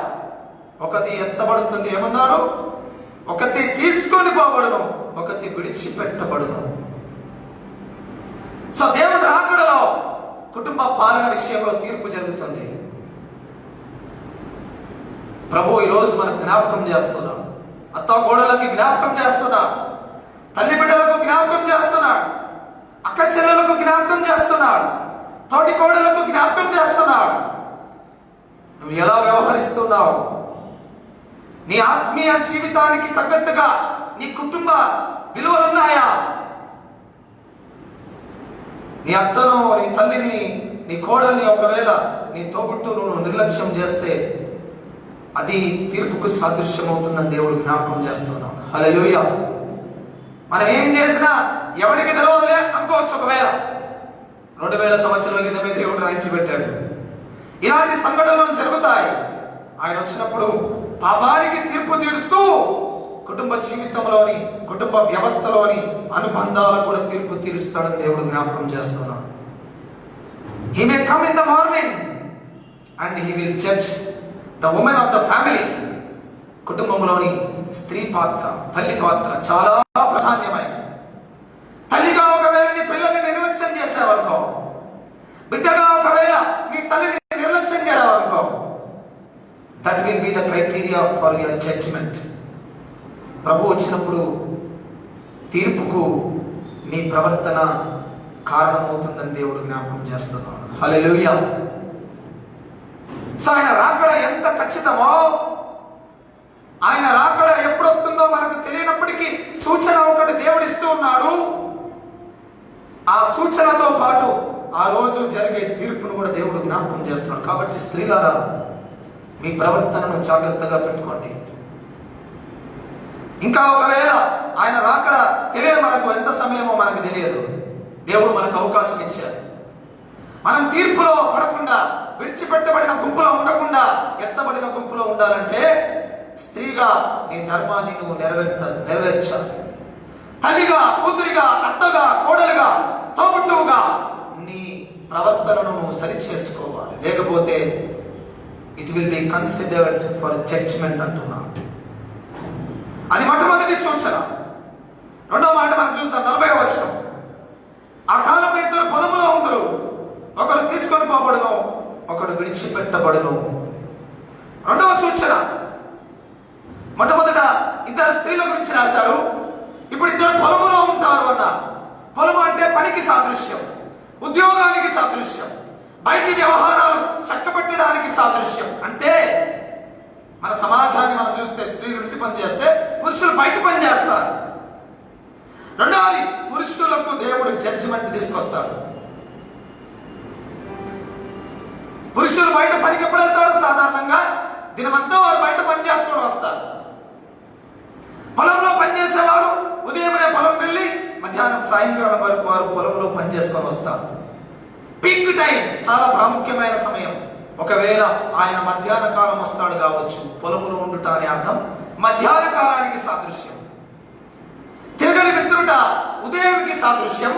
S1: ఒకటి ఎత్తబడుతుంది, ఏమన్నారు? ఒకటి తీసుకొని పోబడును, ఒకటి విడిచిపెట్టబడును. సో దేవుని రాకడలో కుటుంబ పాలన విషయంలో తీర్పు జరుగుతుంది. ప్రభు ఈరోజు మనకు జ్ఞాపకం చేస్తున్నాడు. అత్త కోడళ్ళకి జ్ఞాపకం చేస్తున్నాడు, తల్లి బిడ్డలకు జ్ఞాపకం చేస్తున్నాడు, అక్క చెల్లెలకు జ్ఞాపకం చేస్తున్నాడు, తోటి కోడళ్లకు జ్ఞాపకం చేస్తున్నాడు. నువ్వు ఎలా వ్యవహరిస్తున్నావు? నీ ఆత్మీయ జీవితానికి తగ్గట్టుగా నీ కుటుంబ విలువలున్నాయా? నీ అత్తను, నీ తల్లిని, నీ కోడల్ని ఒకవేళ నీ తోబుట్టును నువ్వు నిర్లక్ష్యం చేస్తే అది తీర్పుకు సాదృశ్యం అవుతుందని దేవుడు జ్ఞాపకం చేస్తున్నాడు. హల్లెలూయా. మనం ఏం చేసినా ఎవరికి తెలియదులే అనుకోవచ్చు. ఒకవేళ 2000 సంవత్సరాల క్రితమే దేవుడు రాయించి పెట్టాడు. ఇలాంటి సంఘటనలు జరుగుతాయి. ఆయన వచ్చినప్పుడు పాపానికి తీర్పు తీరుస్తూ కుటుంబ జీవితంలోని, కుటుంబ వ్యవస్థలోని అనుబంధాలకు కూడా తీర్పు తీరుస్తాడని దేవుడు జ్ఞాపకం చేస్తున్నాడు. He may come in the morning and he will judge the woman of the family. కుటుంబంలోని స్త్రీ పాత్ర, తల్లి పాత్ర చాలా ప్రాధాన్యమైనది. తల్లిగా ఒకవేళ నీ పిల్లల్ని నిర్లక్ష్యం చేసేవనుకో, బిడ్డగా ఒకవేళ నీ తల్లిని నిర్లక్ష్యం చేసేవనుకో, that will be the criteria for your judgment. ప్రభు వచ్చినప్పుడు తీర్పుకు నీ ప్రవర్తన కారణమవుతుందని దేవుడు జ్ఞాపకం చేస్తున్నాడు. హల్లెలూయా. సో ఆయన రాకడ ఎంత ఖచ్చితమో, ఆయన రాకడ ఎప్పుడు వస్తుందో మనకు తెలియనప్పటికీ సూచన ఒకటి దేవుడు ఇస్తూ ఉన్నాడు. ఆ సూచనతో పాటు ఆ రోజు జరిగే తీర్పును కూడా దేవుడు జ్ఞాపకం చేస్తున్నాడు. కాబట్టి స్త్రీలారా, మీ ప్రవర్తనను జాగ్రత్తగా పెట్టుకోండి. ఇంకా ఒకవేళ ఆయన రాకడ తెలియదు, మనకు ఎంత సమయమో మనకు తెలియదు. దేవుడు మనకు అవకాశం ఇచ్చాడు. మనం తీర్పులో పడకుండా, విడిచిపెట్టబడిన గుంపులో ఉండకుండా, ఎత్తబడిన గుంపులో ఉండాలంటే స్త్రీగా నీ ధర్మాన్ని నువ్వు నెరవేర్చాలి. తల్లిగా, కూతురిగా, అత్తగా, కోడలుగా, తోబుట్టువుగా నీ ప్రవర్తనను నువ్వు సరి చేసుకోవాలి. లేకపోతే it will be considered for judgement అంటున్నాడు. అది మొట్టమొదటి సూచన. రెండవ మాట మనం చూస్తాం 40వ వచనం. ఆ కాలంలో ఇద్దరు పొలములో ఉందరు, ఒకరు తీసుకొని పోబడును, ఒకడు విడిచిపెట్టబడును. రెండవ సూచన. మొట్టమొదట ఇద్దరు స్త్రీల గురించి రాశాడు, ఇప్పుడు ఇద్దరు పొలములో ఉంటారు అన్న. పొలము అంటే పనికి సాదృశ్యం, ఉద్యోగానికి సాదృశ్యం, బయటి వ్యవహారాలు చక్కబెట్టడానికి సాదృశ్యం. అంటే మన సమాజాన్ని మనం చూస్తే స్త్రీలు ఇంటి పని చేస్తే పురుషులు బయట పని చేస్తారు. రెండవది, పురుషులకు దేవుడు జడ్జిమెంట్ తీసుకొస్తాడు. పురుషులు బయట పనికి ఎప్పుడు వెళ్తారు? సాధారణంగా దినమంతా వారు బయట పని చేసుకొని వస్తారు. పొలంలో పనిచేసేవారు ఉదయమే పొలం వెళ్ళి మధ్యాహ్నం సాయంకాలం వరకు వారు పొలంలో పని చేసుకొని వస్తారు. పీక్ టైం, చాలా ప్రాముఖ్యమైన సమయం. ఒకవేళ ఆయన మధ్యాహ్న కాలం వస్తాడు కావచ్చు. పొలములో ఉండుట అనే అర్థం మధ్యాహ్న కాలానికి సాదృశ్యం. తిరగలి విసురుట ఉదయానికి సాదృశ్యం.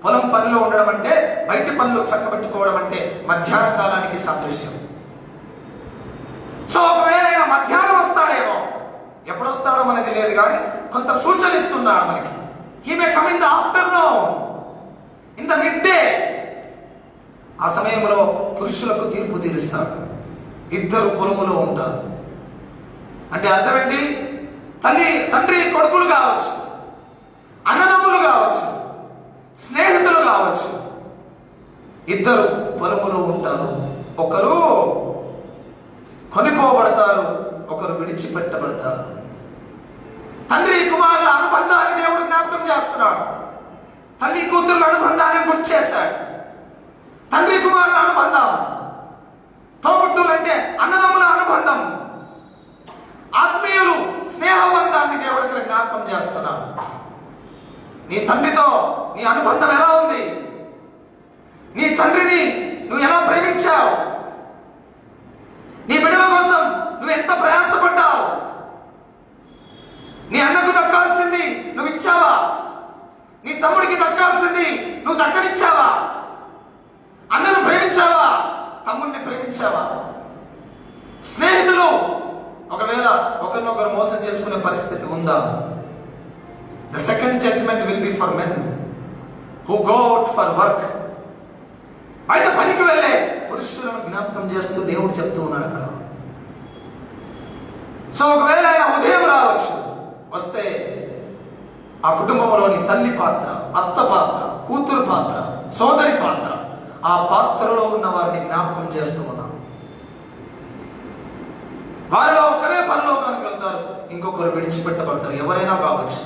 S1: పొలం పనిలో ఉండడం అంటే, బయట పనులు చక్కబెట్టుకోవడం అంటే మధ్యాహ్న కాలానికి సాదృశ్యం. సో ఒకవేళ ఆయన మధ్యాహ్నం వస్తాడేమో, ఎప్పుడు వస్తాడో మనకి తెలియదు, కానీ కొంత సూచన ఇస్తున్నాడు మనకి. He may come in the afternoon, in the mid day. ఆ సమయంలో పురుషులకు తీర్పు తీరుస్తాడు. ఇద్దరు పొలములో ఉంటారు అంటే అర్థం ఏంటి? తండ్రి కొడుకులు కావచ్చు, అన్నదమ్ములు కావచ్చు, స్నేహితులు కావచ్చు, ఇద్దరు పొలములో ఉంటారు. ఒకరు కొనిపోబడతారు, ఒకరు విడిచిపెట్టబడతారు. తండ్రి కుమారుల అనుబంధాన్ని దేవుడు జ్ఞాపకం చేస్తున్నాడు. తల్లి కూతుర్ల అనుబంధాన్ని గుర్తు చేశాడు. తండ్రి కుమారుల అనుబంధం, తోబుట్టులు అంటే అన్నదమ్ముల అనుబంధం, ఆత్మీయులు స్నేహబంధాన్ని దేవుడు ఇక్కడ జ్ఞాపకం చేస్తున్నాడు. నీ తండ్రితో నీ అనుబంధం ఎలా ఉంది? నీ తండ్రిని నువ్వు ఎలా ప్రేమించావు? నీ బిడ్డల కోసం నువ్వు ఎంత ప్రయాసపడ్డావు? నీ అన్నకు దక్కాల్సింది నువ్వు ఇచ్చావా? నీ తమ్ముడికి దక్కాల్సింది నువ్వు దక్కనిచ్చావా? అన్నను ప్రేమించావా? తమ్ముడిని ప్రేమించావా? స్నేహితులు ఒకవేళ ఒకరినొకరు మోసం చేసుకునే పరిస్థితి ఉందా? The second judgment will be for men who go out for work. బయట పనికి వెళ్ళే పురుషులను జ్ఞాపకం చేస్తూ దేవుడు చెప్తూ ఉన్నాడు అక్కడ. సో ఒకవేళ ఆయన ఉదయం రావచ్చు, వస్తే ఆ కుటుంబంలోని తల్లి పాత్ర, అత్త పాత్ర, కూతురు పాత్ర, సోదరి పాత్ర, ఆ పాత్రలో ఉన్న వారిని జ్ఞాపకం చేస్తూ ఉన్నాం. వారిలో ఒకరే పరలోకానికి వెళ్తారు, ఇంకొకరు విడిచిపెట్టబడతారు. ఎవరైనా కావచ్చు.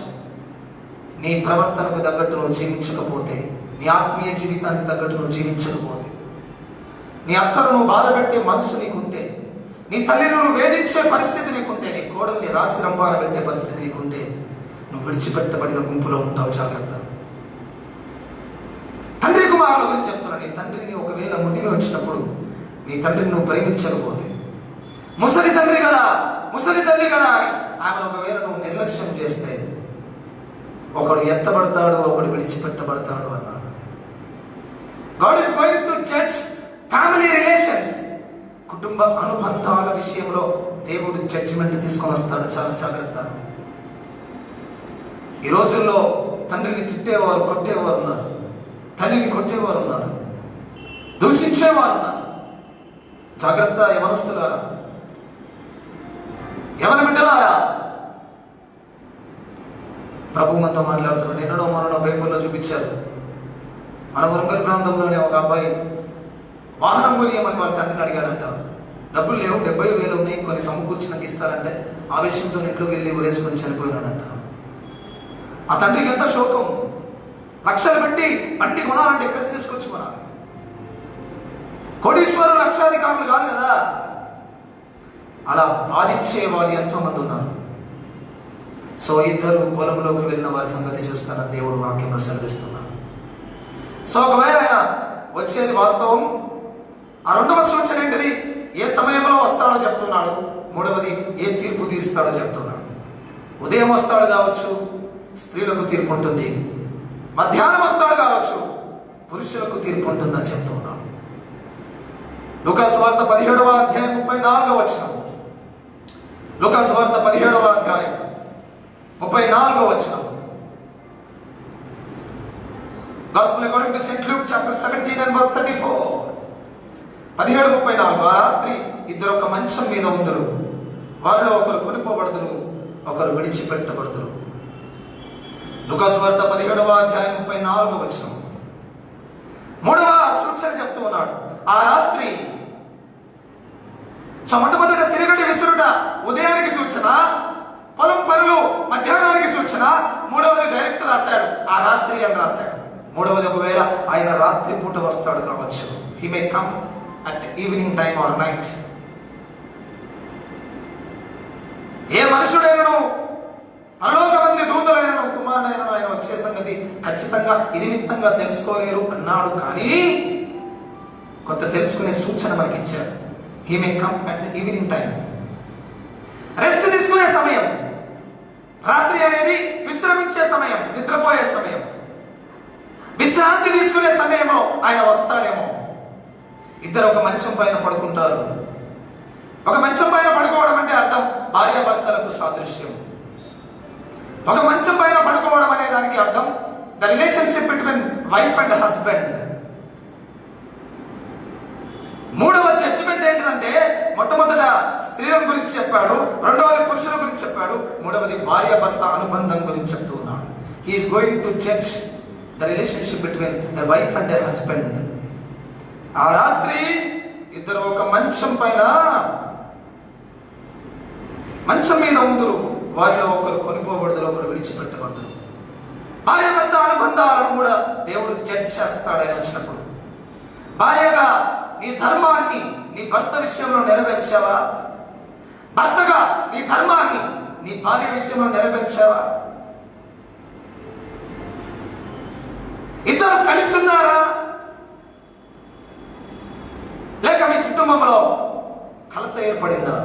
S1: నీ ప్రవర్తనకు తగ్గట్టు నువ్వు జీవించకపోతే, నీ ఆత్మీయ జీవితానికి తగ్గట్టు నువ్వు జీవించకపోతే, నీ అత్తను నువ్వు బాధ పెట్టే మనసు నీకుంటే, నీ తల్లిని నువ్వు వేధించే పరిస్థితి నీకుంటే, నీ కోడల్ని రాసి రంపాన పెట్టే పరిస్థితి నీకుంటే, నువ్వు విడిచిపెట్టబడిన గుంపులో ఉంటావు. జాగ్రత్త. తండ్రి కుమారుల గురించి చెప్తున్నా. నీ తండ్రిని ఒకవేళ ముదిమి వచ్చినప్పుడు నీ తండ్రిని నువ్వు ప్రేమించకపోతే, ముసలి తండ్రి కదా, ముసలి తల్లి కదా అని ఆమెను ఒకవేళ నువ్వు నిర్లక్ష్యం చేస్తే, ఒకడు ఎత్తబడతాడు, ఒకడు విడిచిపెట్టబడతాడు అన్నాడు. God is going to judge family relations. కుటుంబ అనుబంధాల విషయంలో దేవుడు జడ్జిమెంట్ తీసుకొని వస్తాడు. చాలా జాగ్రత్త. ఈ రోజుల్లో తండ్రిని తిట్టేవారు, కొట్టేవారు ఉన్నారు, తల్లిని కొట్టేవారు ఉన్నారు, దూషించేవారు ఉన్నారు. జాగ్రత్త యవనస్తులారా, యవన బిడ్డలారా. ప్రభు మనతో మాట్లాడుతున్నాడు. ఎన్నడో మనలో పేపర్లో చూపించారు. మన వరంగల్ ప్రాంతంలోనే ఒక అబ్బాయి వాహనం కొనియమని వాళ్ళ తండ్రిని అడిగాడంట. డబ్బులు లేవు, 70,000 ఉన్నాయి, కొన్ని సమకూర్చినకి ఇస్తారంటే ఆవేశంతో ఇంట్లోకి వెళ్ళి ఊరేసుకొని చనిపోయినాడంట. ఆ తండ్రికి ఎంత శోకం. లక్షలు పెట్టి బండి కొనాలంటే ఎక్కడి నుంచి తీసుకొచ్చి కొనాలి? కోటీశ్వరులు లక్షాధికారులు కాదు కదా. అలా బాధించే వాళ్ళు ఎంతో మంది ఉన్నారు. సో ఇద్దరు పొలంలోకి వెళ్ళిన వారి సంగతి చూస్తాన దేవుడు వాక్యంలో సెలవిస్తున్నాడు. సో ఒకవేళ ఆయన వచ్చేది వాస్తవం. ఆ రెండవ సూచన ఏంటిది? ఏ సమయంలో వస్తాడో చెప్తున్నాడు. మూడవది, ఏ తీర్పు తీరుస్తాడో చెప్తున్నాడు. ఉదయం వస్తాడు కావచ్చు, స్త్రీలకు తీర్పు ఉంటుంది. మధ్యాహ్నం వస్తాడు కావచ్చు, పురుషులకు తీర్పు ఉంటుందని చెప్తూ ఉన్నాడు. లూకాసు వార్త 17వ అధ్యాయం 34వ వచనం. లూకాసు వార్త 17వ అధ్యాయం 34వ వచనం. Gospel according to St. Luke chapter 17 and verse 34. 17:34. ఆ రాత్రి ఇద్దరు ఒక మంచం మీద ఉందరు, వారిలో ఒకరు కొనిపోబడుదురు, ఒకరు విడిచిపెట్టబడుదురు. లూకాసు వార్త 17వ అధ్యాయం 34వ వచనం. 3వ స్క్రిప్చర్ చెప్తూ ఉన్నాడు, ఆ రాత్రి. సో మొట్టమొదట తిరగటి విసురుట ఉదయానికి సూచన, పొలం పనులు మధ్యాహ్నానికి సూచన. 3వది డైరెక్ట్ రాశాడు ఆ రాత్రి అని రాశాడు. 3వది ఒకవేళ ఆయన రాత్రి పూట వస్తాడు కావచ్చు. He may come at evening time or night. ఏ మనుషుడైనను, పరలోక మంది దూతలైనను, కుమారుడైనను ఆయన వచ్చే సంగతి ఖచ్చితంగా ఇది నిమిత్తంగా తెలుసుకోలేరు అన్నాడు. కానీ కొంత తెలుసుకునే సూచన మనకి ఇచ్చారు. He may come at the evening time. Rest తీసుకునే సమయం. రాత్రి అనేది విశ్రమించే సమయం, నిద్రపోయే సమయం. విశ్రాంతి తీసుకునే సమయంలో ఆయన వస్తాడేమో. ఇద్దరు ఒక మంచం పైన పడుకుంటారు. ఒక మంచం పైన పడుకోవడం అంటే అర్థం భార్యాభర్తలకు సాదృశ్యం. ఒక మంచం పైన పడుకోవడం అనే దానికి అర్థం the relationship between wife and husband. 3వ జడ్జిమెంట్ ఏంటిదంటే, మొట్టమొదట స్త్రీల గురించి చెప్పాడు, 2వది పురుషుల గురించి చెప్పాడు, 3వది భార్యాభర్త అనుబంధం గురించి చెప్తూ ఉన్నాడు. He is going to judge the relationship between the wife and husband. ఆ రాత్రి ఇద్దరు ఒక మంచం మీద ఉందరు, వారిలో ఒకరు కొనిపోబడదురు, ఒకరు విడిచిపెట్టబడదురు. భార్యాభర్త అనుబంధాలను కూడా దేవుడు జడ్జ్ చేస్తాడు ఆయన వచ్చినప్పుడు. భార్యగా నీ ధర్మాన్ని నీ భర్త విషయంలో నెరవేర్చావా? భర్తగా నీ ధర్మాన్ని నీ భార్య విషయంలో నెరవేర్చావా? ఇద్దరు కలిసి ఉన్నారా? లేక మీ కుటుంబంలో కలత ఏర్పడిందా?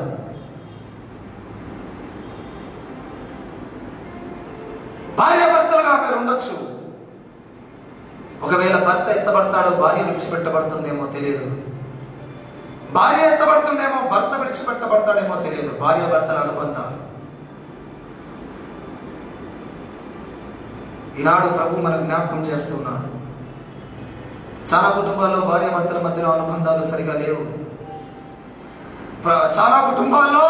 S1: భార్యాభర్తలుగా మీరు ఉండొచ్చు. ఒకవేళ భర్త ఎత్తబడతాడో భార్య విడిచిపెట్టబడుతుందేమో తెలియదు. భార్య ఎత్తబడుతుందేమో భర్త విడిచిపెట్టబడతాడేమో తెలియదు. భార్యాభర్తల అనుబంధాలు. ఈనాడు ప్రభు మనకు జ్ఞాపకం చేస్తున్నాడు. చాలా కుటుంబాల్లో భార్యాభర్తల మధ్యలో అనుబంధాలు సరిగా లేవు. చాలా కుటుంబాల్లో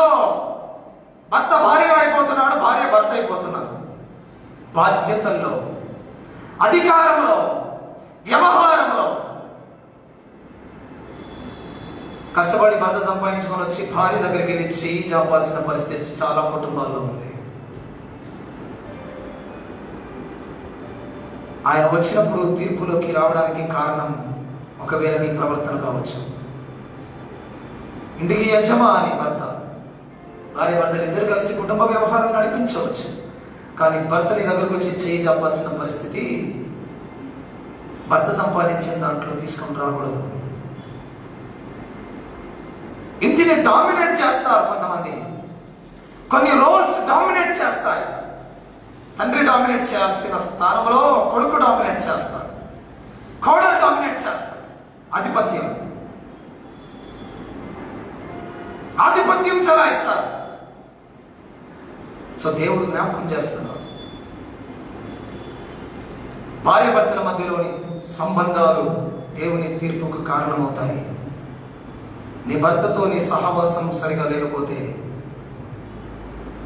S1: భర్త భార్య అయిపోతున్నాడు, భార్య భర్త అయిపోతున్నారు. బాధ్యతల్లో, అధికారంలో, వ్యవహారంలో కష్టపడి భర్త సంపాదించుకొని వచ్చి భార్య దగ్గరికి వెళ్ళి చేయి చాపాల్సిన పరిస్థితి చాలా కుటుంబాల్లో ఉంది. ఆయన వచ్చినప్పుడు తీర్పులోకి రావడానికి కారణం ఒకవేళ నీ ప్రవర్తన కావచ్చు. ఇంటికి యజమాని భర్త, భార్య భర్తలు ఇద్దరు కలిసి కుటుంబ వ్యవహారం నడిపించవచ్చు. కానీ భర్త నీ దగ్గరకు వచ్చి చేయి చాపాల్సిన పరిస్థితి భర్త సంపాదించిన దాంట్లో తీసుకొని రాకూడదు. ఇంటిని డామినేట్ చేస్తారు కొంతమంది. కొన్ని రోల్స్ డామినేట్ చేస్తాయి. తండ్రి డామినేట్ చేయాల్సిన స్థానంలో కొడుకు డామినేట్ చేస్తాడు, కోడలు డామినేట్ చేస్తాడు. ఆధిపత్యం చలాయిస్తారు. సో దేవుడు జ్ఞాపకం చేస్తున్నాడు, భార్యాభర్తల మధ్యలోని సంబంధాలు దేవుని తీర్పుకు కారణమవుతాయి. నీ భర్తతో నీ సహవాసం సరిగా లేకపోతే,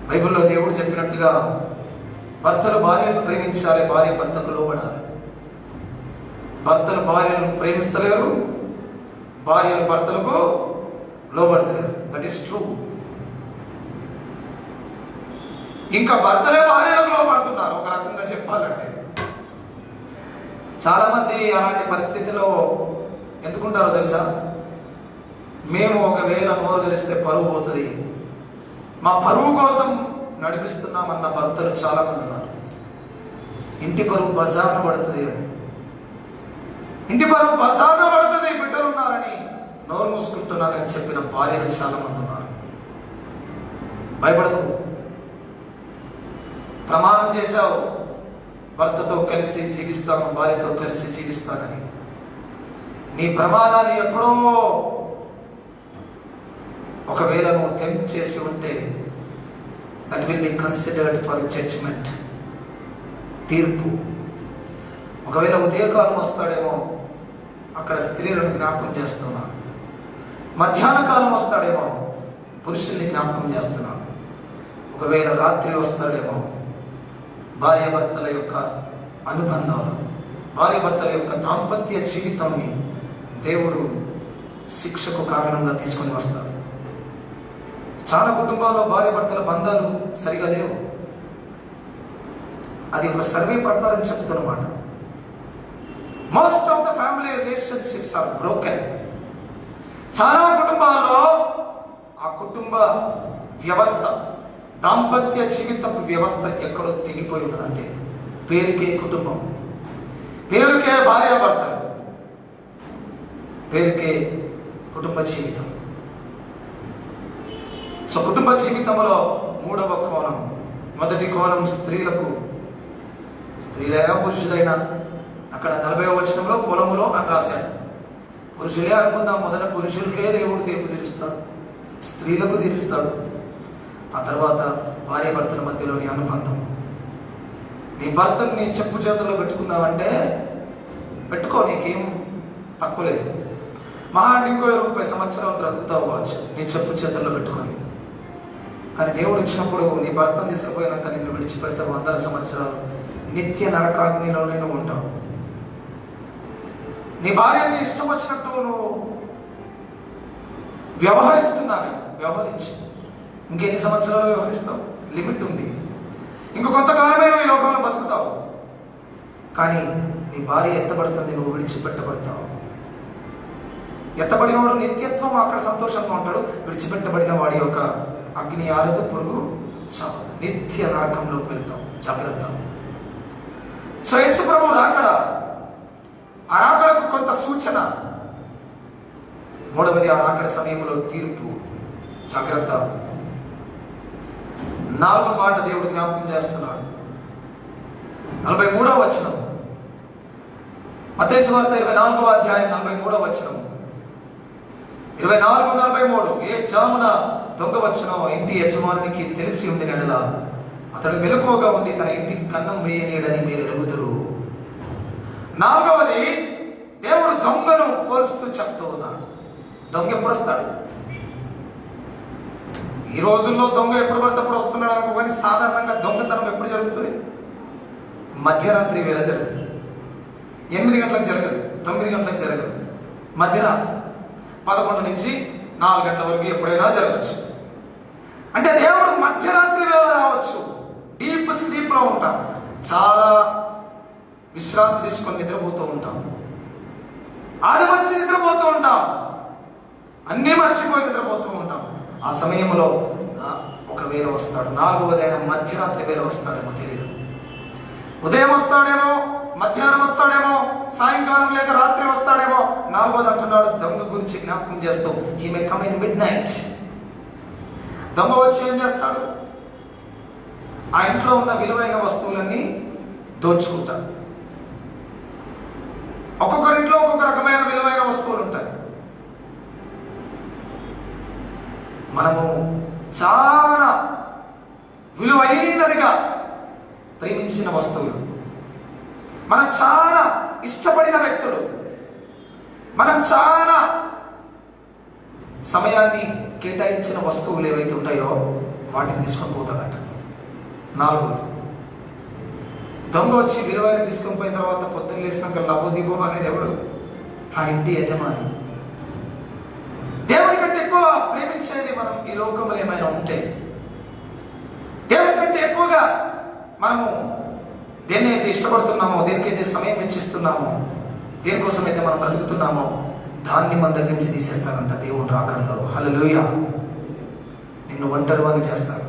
S1: బైబిల్లో దేవుడు చెప్పినట్టుగా భర్తలు భార్యను ప్రేమించాలి, భార్య భర్తకు లోబడాలి. భర్తలు భార్యను ప్రేమిస్తలేరు, భార్యలు భర్తలకు లోబడతలేరు. That is true. ఇంకా భర్తలే భార్యలకు లోబడుతున్నారు. ఒక రకంగా చెప్పాలంటే చాలా మంది అలాంటి పరిస్థితిలో ఎందుకుంటారో తెలుసా? మేము ఒకవేళ నోరు తెరిస్తే పరువు పోతుంది, మా పరువు కోసం నడిపిస్తున్నామన్న భర్తలు చాలా మంది ఉన్నారు. ఇంటి పరువు బజార్న పడుతుంది అని, ఇంటి పరువు బజార్న పడుతుంది, బిడ్డలు ఉన్నారని నోరు మూసుకుంటున్నారని చెప్పిన భార్యలు చాలా మంది ఉన్నారు. భయపడకు. ప్రమాణం చేశావు, భర్తతో కలిసి జీవిస్తాను, భార్యతో కలిసి జీవిస్తానని. నీ ప్రమాణాన్ని ఎప్పుడో ఒకవేళ నువ్వు తెంపు చేసి ఉంటే that will be considered for judgement, తీర్పు. ఒకవేళ ఉదయకాలం వస్తాడేమో, అక్కడ స్త్రీలను జ్ఞాపకం చేస్తున్నాడు. మధ్యాహ్న కాలం వస్తాడేమో, పురుషుల్ని జ్ఞాపకం చేస్తున్నాడు. ఒకవేళ రాత్రి వస్తాడేమో, భార్యాభర్తల యొక్క అనుబంధాలు, భార్యాభర్తల యొక్క దాంపత్య జీవితాన్ని దేవుడు శిక్షకు కారణంగా తీసుకొని వస్తాడు. చాలా కుటుంబాల్లో భార్యాభర్తల బంధాలు సరిగా లేవు. అది ఒక సర్వే ప్రకారం చెప్తున్నమాట. Most of the family relationships are broken. చాలా కుటుంబాల్లో ఆ కుటుంబ వ్యవస్థ, దాంపత్య జీవితపు వ్యవస్థ ఎక్కడో తెగిపోయి ఉన్నదంటే, పేరుకే కుటుంబం, పేరుకే భార్యాభర్తలు, పేరుకే కుటుంబ జీవితం. సో కుటుంబ జీవితంలో మూడవ కోణం, మొదటి కోణం స్త్రీలకు, స్త్రీలైనా పురుషులైనా, అక్కడ 40వ వచనంలో పొలములో అని రాశాడు. పురుషులే అనుకుందాం, మొదట పురుషులకే దేవుడు తీర్పు తీరుస్తాడు, స్త్రీలకు తీరుస్తాడు. ఆ తర్వాత భార్యాభర్తల మధ్యలోని అనుబంధం. నీ భర్తను నీ చెప్పు చేతుల్లో పెట్టుకున్నావంటే పెట్టుకో, నీకేం తక్కువ లేదు. మహా ఇంకో 20 సంవత్సరాలు బ్రతుకుతావు కావచ్చు నీ చెప్పు చేతుల్లో పెట్టుకొని. కానీ దేవుడు వచ్చినప్పుడు నీ భర్తను తీసుకుపోయినాక నిన్ను విడిచిపెడితే 100 సంవత్సరాలు నిత్య నరకాగ్నిలోనే నువ్వు ఉంటావు. నీ భార్యని ఇష్టం వచ్చినట్టు నువ్వు వ్యవహరించు. ఇంకెన్ని సంవత్సరాలు వ్యవహరిస్తావు? లిమిట్ ఉంది. ఇంక కొంతకాలమే నువ్వు ఈ లోకంలో బతుకుతావు. కానీ నీ భార్య ఎత్తబడుతుంది, నువ్వు విడిచిపెట్టబడతావు. ఎత్తబడినవాడు నిత్యత్వం అక్కడ సంతోషంగా ఉంటాడు. విడిచిపెట్టబడిన వాడి యొక్క అగ్ని ఆరదు, పురుగు చావు, నిత్య నరకంలోకి వెళ్తాం. జాగ్రత్త. సో యేసు ప్రభువు రాకడ, ఆ రాకడకు కొంత సూచన. మూడవది, ఆ రాకడ సమయంలో తీర్పు. జాగ్రత్త. 4వ మాట దేవుడు జ్ఞాపకం చేస్తున్నాడు. 43వ వచనం, మత్తయి సువార్త 24వ అధ్యాయం 43వ వచనం. 24-43. ఏ జామున దొంగ వచ్చునో ఇంటి యజమానికి తెలిసి ఉండిన యెడల అతడు మెలకువగా ఉండి తన ఇంటికి కన్నం వేయనీయడని మీరు ఎరుగుదురు. 4వది, దేవుడు దొంగను పోల్చుతూ చెప్తూ ఉన్నాడు. దొంగ ఎప్పుడు వస్తాడు? ఈ రోజుల్లో దొంగ ఎప్పుడు పడితే అప్పుడు వస్తున్నాడు అనుకో, కానీ సాధారణంగా దొంగతనం ఎప్పుడు జరుగుతుంది? మధ్యరాత్రి వేళ జరుగుతుంది. 8 గంటలకు జరగదు, 9 గంటలకు జరగదు. మధ్యరాత్రి 11 నుంచి 4 గంటల వరకు ఎప్పుడైనా జరగచ్చు. అంటే దేవుడు మధ్యరాత్రి వేళ రావచ్చు. డీప్ స్లీప్లో ఉంటాం, చాలా విశ్రాంతి తీసుకొని నిద్రపోతూ ఉంటాం, ఆదిమర్చి నిద్రపోతూ ఉంటాం, అన్నీ మర్చిపోయి నిద్రపోతూ ఉంటాం. ఆ సమయంలో ఒకవేళ వస్తాడు. 4వది ఆయన మధ్యరాత్రి వేళ వస్తాడేమో తెలియదు. ఉదయం వస్తాడేమో, మధ్యాహ్నం వస్తాడేమో, సాయంకాలం లేక రాత్రి వస్తాడేమో. 4వది అంటున్నాడు దొంగ గురించి జ్ఞాపకం చేస్తూ, he may come in midnight. దొంగ వచ్చి ఏం చేస్తాడు? ఆ ఇంట్లో ఉన్న విలువైన వస్తువులన్నీ దోచుకుంటాడు. ఒక్కొక్కరింట్లో ఒక్కొక్క రకమైన విలువైన వస్తువులు ఉంటాయి. మనము చాలా విలువైనదిగా ప్రేమించిన వస్తువులు, మనం చాలా ఇష్టపడిన వ్యక్తులు, మనం చాలా సమయాన్ని కేటాయించిన వస్తువులు ఏవైతే ఉంటాయో వాటిని తీసుకొని పోతాడట. 4వది, దొంగ వచ్చి విలువైన తీసుకొని పోయిన తర్వాత పొద్దున్న లేసినాక లవోదిగో అనేది ఎవడు? ఆ ఇంటి యజమాని. దేవుని కంటే ఎక్కువ ప్రేమించేది మనం ఈ లోకంలో ఏమైనా ఉంటే, దేవుని కంటే ఎక్కువగా మనము దేన్నైతే ఇష్టపడుతున్నామో, దేనికైతే సమయం వెచ్చిస్తున్నామో, దేనికోసమైతే మనం బ్రతుకుతున్నామో దాన్ని మన దగ్గర నుంచి తీసేస్తాడంట దేవుడు రాకడలో. హల్లెలూయా. నిన్ను ఒంటరివాణ్ణి చేస్తాడు.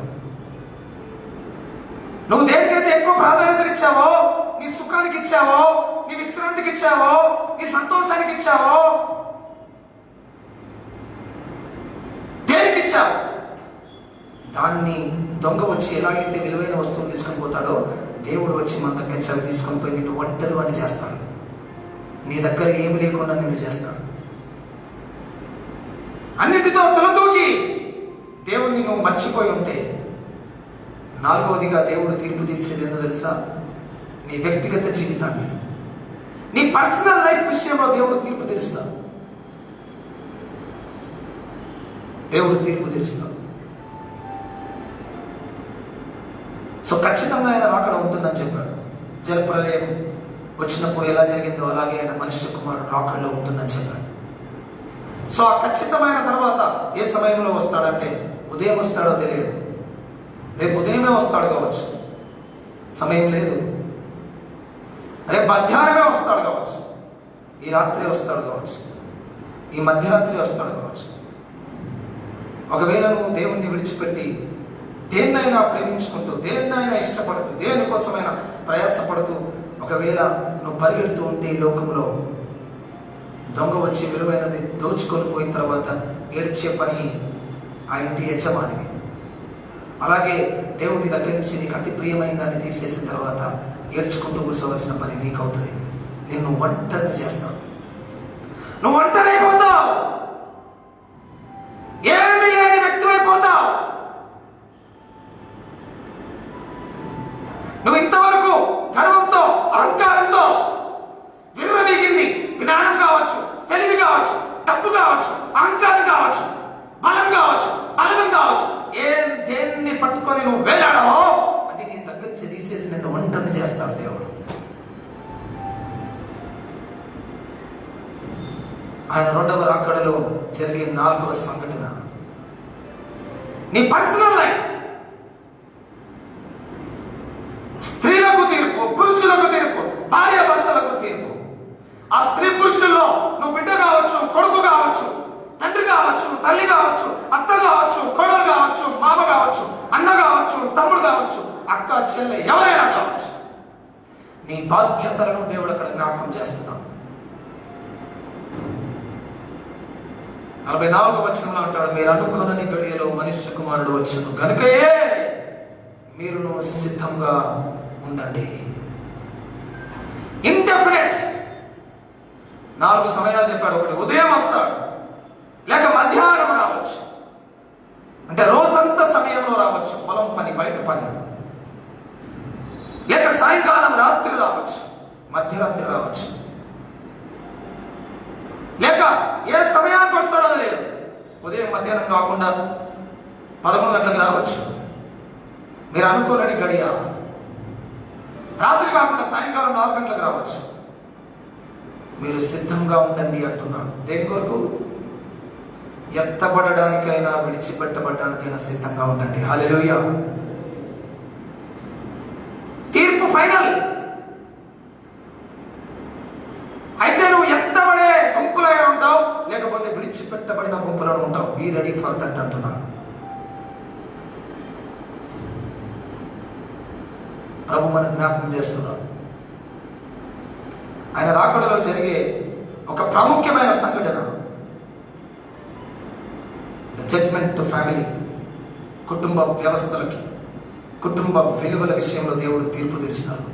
S1: నువ్వు దేనికైతే ఎక్కువ ప్రాధాన్యత ఇచ్చావో, నీ సుఖానికి ఇచ్చావో, నీ విశ్రాంతికి ఇచ్చావో, నీ సంతోషానికి ఇచ్చావో, దేనికి ఇచ్చావు, దాన్ని దొంగ వచ్చి ఎలాగైతే విలువైన వస్తువులు తీసుకొని పోతాడో దేవుడు వచ్చి మన దగ్గర చవి తీసుకొని పోయి నిన్ను ఒంటరివాణ్ణి చేస్తాడు. నీ దగ్గర ఏమి లేకుండా నిన్ను చేస్తాడు. అన్నిటితో తొలతూకి దేవుణ్ణి నువ్వు మర్చిపోయి ఉంటే, నాలుగవదిగా దేవుడు తీర్పు తీర్చేది ఏందో తెలుసా? నీ వ్యక్తిగత జీవితాన్ని, నీ పర్సనల్ లైఫ్ విషయంలో దేవుడు తీర్పు తీరుస్తాడు. దేవుడు తీర్పు తీరుస్తాడు. సో ఖచ్చితంగా ఆయన రాకడ ఉంటుందని చెప్పాడు. జలప్రలయం వచ్చినప్పుడు ఎలా జరిగిందో అలాగే ఆయన మనుష్య కుమారుడు రాకడలో ఉంటుందని చెప్పాడు. సో ఆ ఖచ్చితమైన తర్వాత ఏ సమయంలో వస్తాడంటే, ఉదయం వస్తాడో తెలియదు, రేపు ఉదయమే వస్తాడు కావచ్చు, సమయం లేదు. రేపు మధ్యాహ్నమే వస్తాడు కావచ్చు, ఈ రాత్రి వస్తాడు కావచ్చు, ఈ మధ్యరాత్రి వస్తాడు కావచ్చు. ఒకవేళ నువ్వు దేవుణ్ణి విడిచిపెట్టి దేన్నైనా ప్రేమించుకుంటూ, దేన్నైనా ఇష్టపడుతూ, దేనికోసమైనా ప్రయాసపడుతూ ఒకవేళ నువ్వు పరిగెడుతూ ఉంటే ఈ లోకంలో దొంగ వచ్చి విలువైనది దోచుకొని పోయిన తర్వాత ఏడ్చే పని ఆ ఇంటి యజమానిది. అలాగే దేవుని దగ్గర నుంచి నీకు అతి ప్రియమైన దాన్ని తీసేసిన తర్వాత ఏడ్చుకుంటూ కూర్చోవలసిన పని నీకు అవుతుంది. నిన్ను ఒంటరిని చేస్తావు, నువ్వు ఒంటరైపోతావు, ఏమీ లేని వ్యక్తివైపోతావు. నువ్వు ఇంతవరకు గర్వంతో, అహంకారంతో విర్రవీగింది, జ్ఞానం కావచ్చు, తెలివి కావచ్చు, డబ్బు కావచ్చు, అహంకారం కావచ్చు, బలం కావచ్చు, బలగం కావచ్చు, దేన్ని పట్టుకొని నువ్వు వెళ్ళాడవో అది నీ దగ్గర తీసేసి నిన్ను ఒంటరిని చేస్తాడు దేవుడు. ఆయన రెండవ రాకడలో జరిగే 4వ సంఘటన నీ పర్సనల్ లైఫ్. స్త్రీలకు తీర్పు, పురుషులకు తీర్పు, భార్య భర్తలకు తీర్పు. ఆ స్త్రీ పురుషుల్లో నువ్వు బిడ్డ కావచ్చు, కొడుకు కావచ్చు, తండ్రి కావచ్చు, తల్లి కావచ్చు, అత్త కావచ్చు, కోడలు కావచ్చు, మామ కావచ్చు, అన్న కావచ్చు, తమ్ముడు కావచ్చు, అక్క, చెల్లె, ఎవరైనా కావచ్చు. నీ బాధ్యతలను దేవుడు అక్కడ జ్ఞాపకం చేస్తున్నాడు. 44వ వచనంలో అంటాడు, మీరు అనుకోనని గడియలో మనుష్య కుమారుడు వచ్చును గనుకయే మీరును సిద్ధంగా ఉండండి. ఇండెఫినెట్ 4 సమయాలు చెప్పాడు. ఒకటి ఉదయం వస్తాడు, లేక మధ్యాహ్నం రావచ్చు, అంటే రోజంతా సమయంలో రావచ్చు, పొలం పని, బయట పని, లేక సాయంకాలం రాత్రి రావచ్చు, మధ్యరాత్రి రావచ్చు, లేక ఏ సమయానికి వస్తాడో లేదు. ఉదయం మధ్యాహ్నం కాకుండా 11 గంటలకు రావచ్చు, మీరు అనుకోలేని గడియ. రాత్రి కాకుండా సాయంకాలం 4 గంటలకు రావచ్చు. మీరు సిద్ధంగా ఉండండి అంటున్నాడు. దేని కొరకు? ఎత్తబడడానికైనా విడిచిపెట్టబడడానికైనా సిద్ధంగా ఉండండి. హల్లెలూయా. తీర్పు ఫైనల్. అయితే నువ్వు ఎత్తబడే గుంపులైనా ఉంటావు, లేకపోతే విడిచిపెట్టబడిన గుంపులను ఉంటావు. బీ రెడీ ఫర్ దట్ అంటున్నాడు. ప్రభు మన జ్ఞాపకం చేస్తున్నాడు. ఆయన రాకడలో జరిగే ఒక ప్రాముఖ్యమైన సంఘటన, ద జడ్జ్మెంట్ టు ఫ్యామిలీ. కుటుంబ వ్యవస్థలకి, కుటుంబ విలువల విషయంలో దేవుడు తీర్పు తీరుస్తాడు.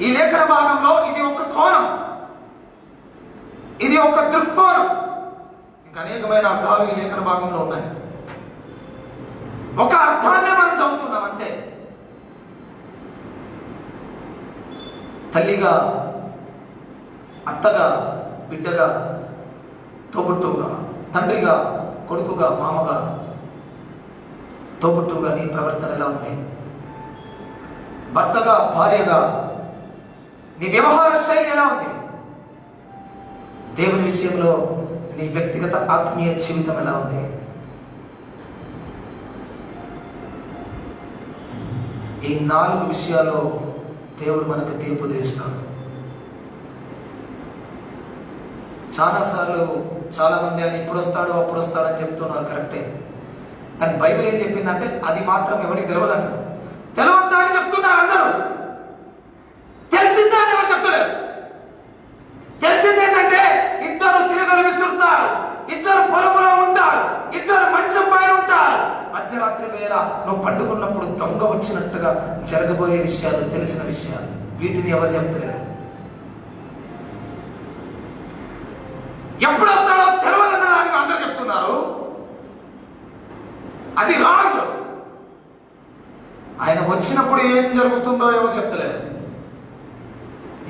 S1: ఈ లేఖన భాగంలో ఇది ఒక కోణం, ఇది ఒక దృక్కోణం. ఇంకా అనేకమైన అర్థాలు ఈ లేఖన భాగంలో ఉన్నాయి. ఒక అర్థాన్నే మనం చదువుతున్నాం అంతే. తల్లిగా, అత్తగా, బిడ్డగా, తోబుట్టుగా, తండ్రిగా, కొడుకుగా, మామగా, తోబుట్టుగా నీ ప్రవర్తన ఎలా ఉంది? భర్తగా, భార్యగా నీ వ్యవహార శైలి ఎలా ఉంది? దేవుని విషయంలో నీ వ్యక్తిగత ఆత్మీయ జీవితం ఎలా ఉంది? ఈ 4 విషయాల్లో దేవుడు మనకు తీర్పు తీరుస్తాడు. చాలాసార్లు చాలామంది ఆయన ఇప్పుడు వస్తాడు, అప్పుడు వస్తాడు అని చెప్తున్నారు, కరెక్టే. కానీ బైబిల్ ఏం చెప్పిందంటే అది మాత్రం ఎవరికి తెలియదంట. తెలియద్దా అని చెప్తున్నారు అందరూ. తెలిసిందా అని ఎవరు చెప్తలేరు. తెలిసింది ఏంటంటే ఇద్దరు తిరగలు విసురుతారు, ఇద్దరు పొలములో ఉంటారు, ఇద్దరు మంచం పైన ఉంటారు. మధ్యరాత్రి వేళ నువ్వు పండుకున్నప్పుడు దొంగ వచ్చినట్టుగా జరగబోయే విషయాలు, తెలిసిన విషయాలు, వీటిని ఎవరు చెప్తలేరు. ఎప్పుడు వస్తాడో తెలియదన్న దానికి అందరూ చెప్తున్నారు. అది రాంగ్. ఆయన వచ్చినప్పుడు ఏం జరుగుతుందో ఏమో చెప్తలేదు.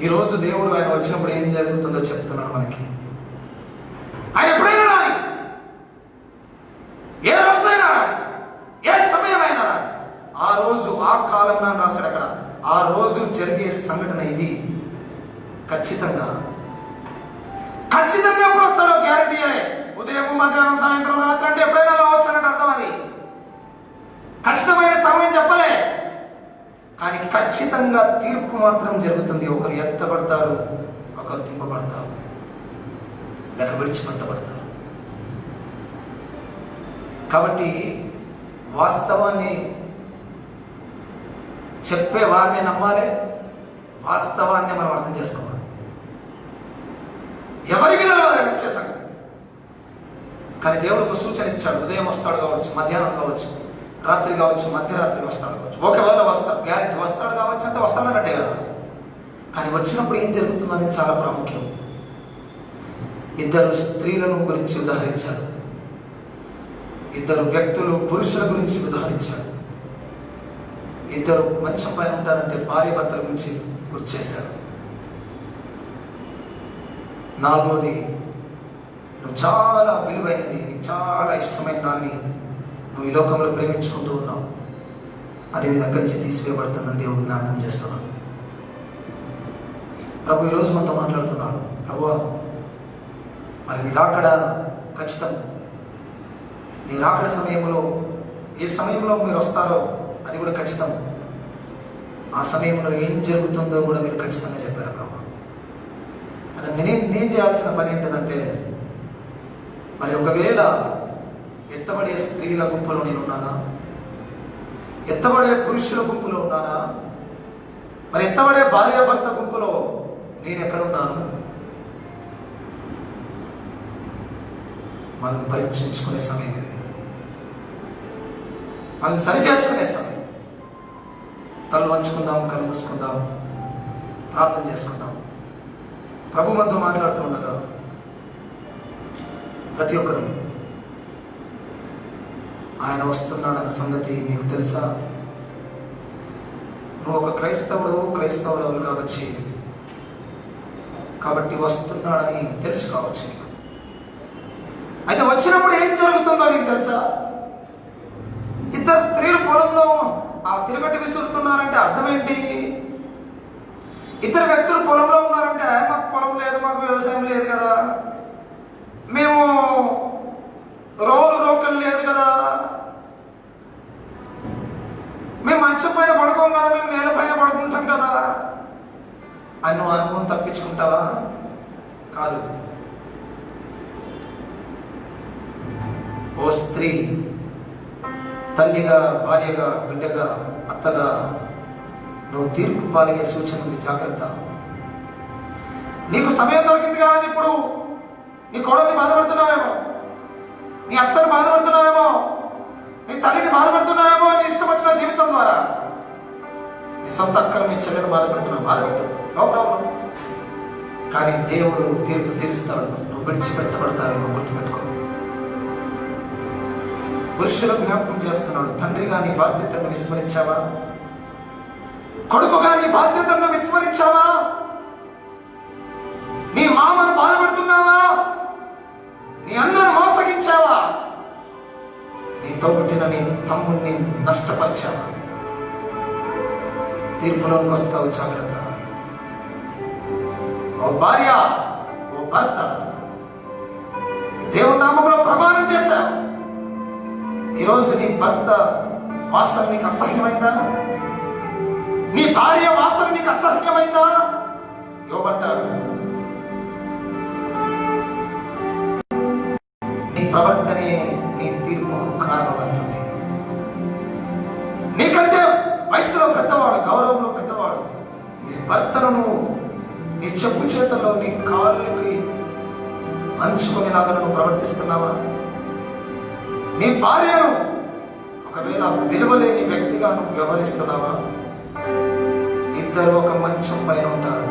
S1: ఈరోజు దేవుడు ఆయన వచ్చినప్పుడు ఏం జరుగుతుందో చెప్తున్నాడు మనకి. ఆయన ఎప్పుడైనా రాని, ఏ రోజైనా రాని, ఏ సమయమైనా రాని, ఆ రోజు ఆ కాలం అని రాశాడు అక్కడ. ఆ రోజు జరిగే సంఘటన ఇది. ఖచ్చితంగా ఎప్పుడు వస్తాడో గ్యారంటీ అలే. ఉదయం, మధ్యాహ్నం, సాయంత్రం, రాత్రి అంటే ఎప్పుడైనా రావచ్చు అన్నట్టు అర్థం. అది ఖచ్చితమైన సమయం చెప్పలే, కానీ ఖచ్చితంగా తీర్పు మాత్రం జరుగుతుంది. ఒకరు ఎత్తబడతారు, ఒకరు తిప్పబడతారు, లేక విడిచిపెట్టబడతారు. కాబట్టి వాస్తవాన్ని చెప్పే వారిని నమ్మాలి, వాస్తవాన్ని మనం అర్థం చేసుకోవాలి. ఎవరికి నిలవదు వచ్చే సంగతి. కానీ దేవుడు ఒక సూచన ఇచ్చాడు. ఉదయం వస్తాడు కావచ్చు, మధ్యాహ్నం కావచ్చు, రాత్రి కావచ్చు, మధ్యరాత్రి వస్తాడు కావచ్చు. ఒకవేళ వస్తాడు, గ్యారెంటీ వస్తాడు కావచ్చు అంటే వస్తాడన్నట్టే కదా. కానీ వచ్చినప్పుడు ఏం జరుగుతుందో అనేది చాలా ప్రాముఖ్యం. ఇద్దరు స్త్రీలను గురించి ఉదాహరించాడు, ఇద్దరు వ్యక్తులు పురుషుల గురించి ఉదాహరించాడు. ఇద్దరు మంచం పైన ఉంటారంటే భార్య భర్తల గురించి గుర్తు చేశాడు. నాలుగోది, నువ్వు చాలా విలువైనది, నీకు చాలా ఇష్టమైన దాన్ని నువ్వు ఈ లోకంలో ప్రేమించుకుంటూ ఉన్నావు, అది నీ దగ్గర నుంచి తీసివేయబడుతుందని దేవుడు జ్ఞాపకం చేస్తున్నాడు. ప్రభు ఈరోజు మనతో మాట్లాడుతున్నాడు. ప్రభువా, మరి నీ రాకడ ఖచ్చితం. నీ రాకడ సమయంలో, ఏ సమయంలో మీరు వస్తారో అది కూడా ఖచ్చితం. ఆ సమయంలో ఏం జరుగుతుందో కూడా మీరు ఖచ్చితంగా చెప్పారు ప్రభు. అది నేను చేయాల్సిన పని ఏంటంటే, మరి ఒకవేళ ఎత్తబడే స్త్రీల గుంపులో నేను ఉన్నానా, ఎత్తబడే పురుషుల గుంపులో ఉన్నానా, మరి ఎత్తబడే భార్యాభర్త గుంపులో నేను ఎక్కడున్నాను, మనం పరీక్షించుకునే సమయం ఇది. మనం సరి చేసుకునే సమయం. తల వంచుకుందాం, కళ్ళు మూసుకుందాం, ప్రార్థన చేసుకుందాం. ప్రభు మనతో మాట్లాడుతూ ఉండగా ప్రతి ఒక్కరూ ఆయన వస్తున్నాడన్న సంగతి మీకు తెలుసా? నువ్వు ఒక క్రైస్తవుడు కావచ్చు, కాబట్టి వస్తున్నాడని తెలుసు కావచ్చు. అయితే వచ్చినప్పుడు ఏం జరుగుతుందో నీకు తెలుసా? ఇద్దరు స్త్రీలు పొలంలో ఆ తిరగటి విసురుతున్నారంటే అర్థం ఏంటి? ఇద్దరు వ్యక్తులు పొలంలో ఉన్నారంటే, మాకు పొలం లేదు, మాకు వ్యవసాయం లేదు కదా, మేము రోకలు లేదు కదా, మేము మంచం పైన పడుకోం కదా, మేము నేల పైన పడుకుంటాం కదా అని నువ్వు అనుభవం తప్పించుకుంటావా? కాదు. ఓ స్త్రీ, తల్లిగా, భార్యగా, బిడ్డగా, అత్తగా నువ్వు తీర్పు పాలయ్యే సూచన ఉంది. జాగ్రత్త. నీకు సమయం దొరికింది కానీ ఇప్పుడు నీ కోడల్ని బాధపడుతున్నావేమో, నీ అత్తని బాధపడుతున్నావేమో, నీ తల్లిని బాధపడుతున్నావేమో, నీ ఇష్టం వచ్చిన జీవితం ద్వారా నీ సొంత అక్కను, మీ చెల్లెని బాధపడుతున్నావు. బాధపెట్టు, నో ప్రాబ్లం. కానీ దేవుడు తీర్పు తీరుస్తాడు. నువ్వు విడిచిపెట్టబడతావేమో, గుర్తుపెట్టుకో. పురుషులకు జ్ఞాపకం చేస్తున్నాడు. తండ్రిగా నీ బాధ్యతను విస్మరించావా? కొడుకుగా నీ బాధ్యతను విస్మరించావా? నీ మామను బాధపడుతున్నావా? నీ అన్నను మోసగించావా? నీతో పుట్టిన నీ తమ్ముడిని నష్టపరిచావా? తీర్పులోకి వస్తావు. జాగ్రత్త. ఓ భార్య, ఓ భర్త, దేవుని నామములో ప్రమాణం చేశావు. ఈరోజు నీ భర్త వాసన నీకు అసహ్యమైందా? నీ భార్య వాసన నీకు అసహ్యమైందా? యోబట్టాడు. నీ ప్రవర్తనే నీ తీర్పుకు కారణమవుతుంది. నీకంటే వయసులో పెద్దవాడు, గౌరవంలో పెద్దవాడు, నీ భర్తను నీ చెప్పు చేతల్లో నీ కాళ్ళకి అంచుకునేలాగా నువ్వు ప్రవర్తిస్తున్నావా? నీ భార్యను ఒకవేళ విలువలేని వ్యక్తిగా నువ్వు వ్యవహరిస్తున్నావా? ఇద్దరు ఒక మంచం పైన ఉంటారు.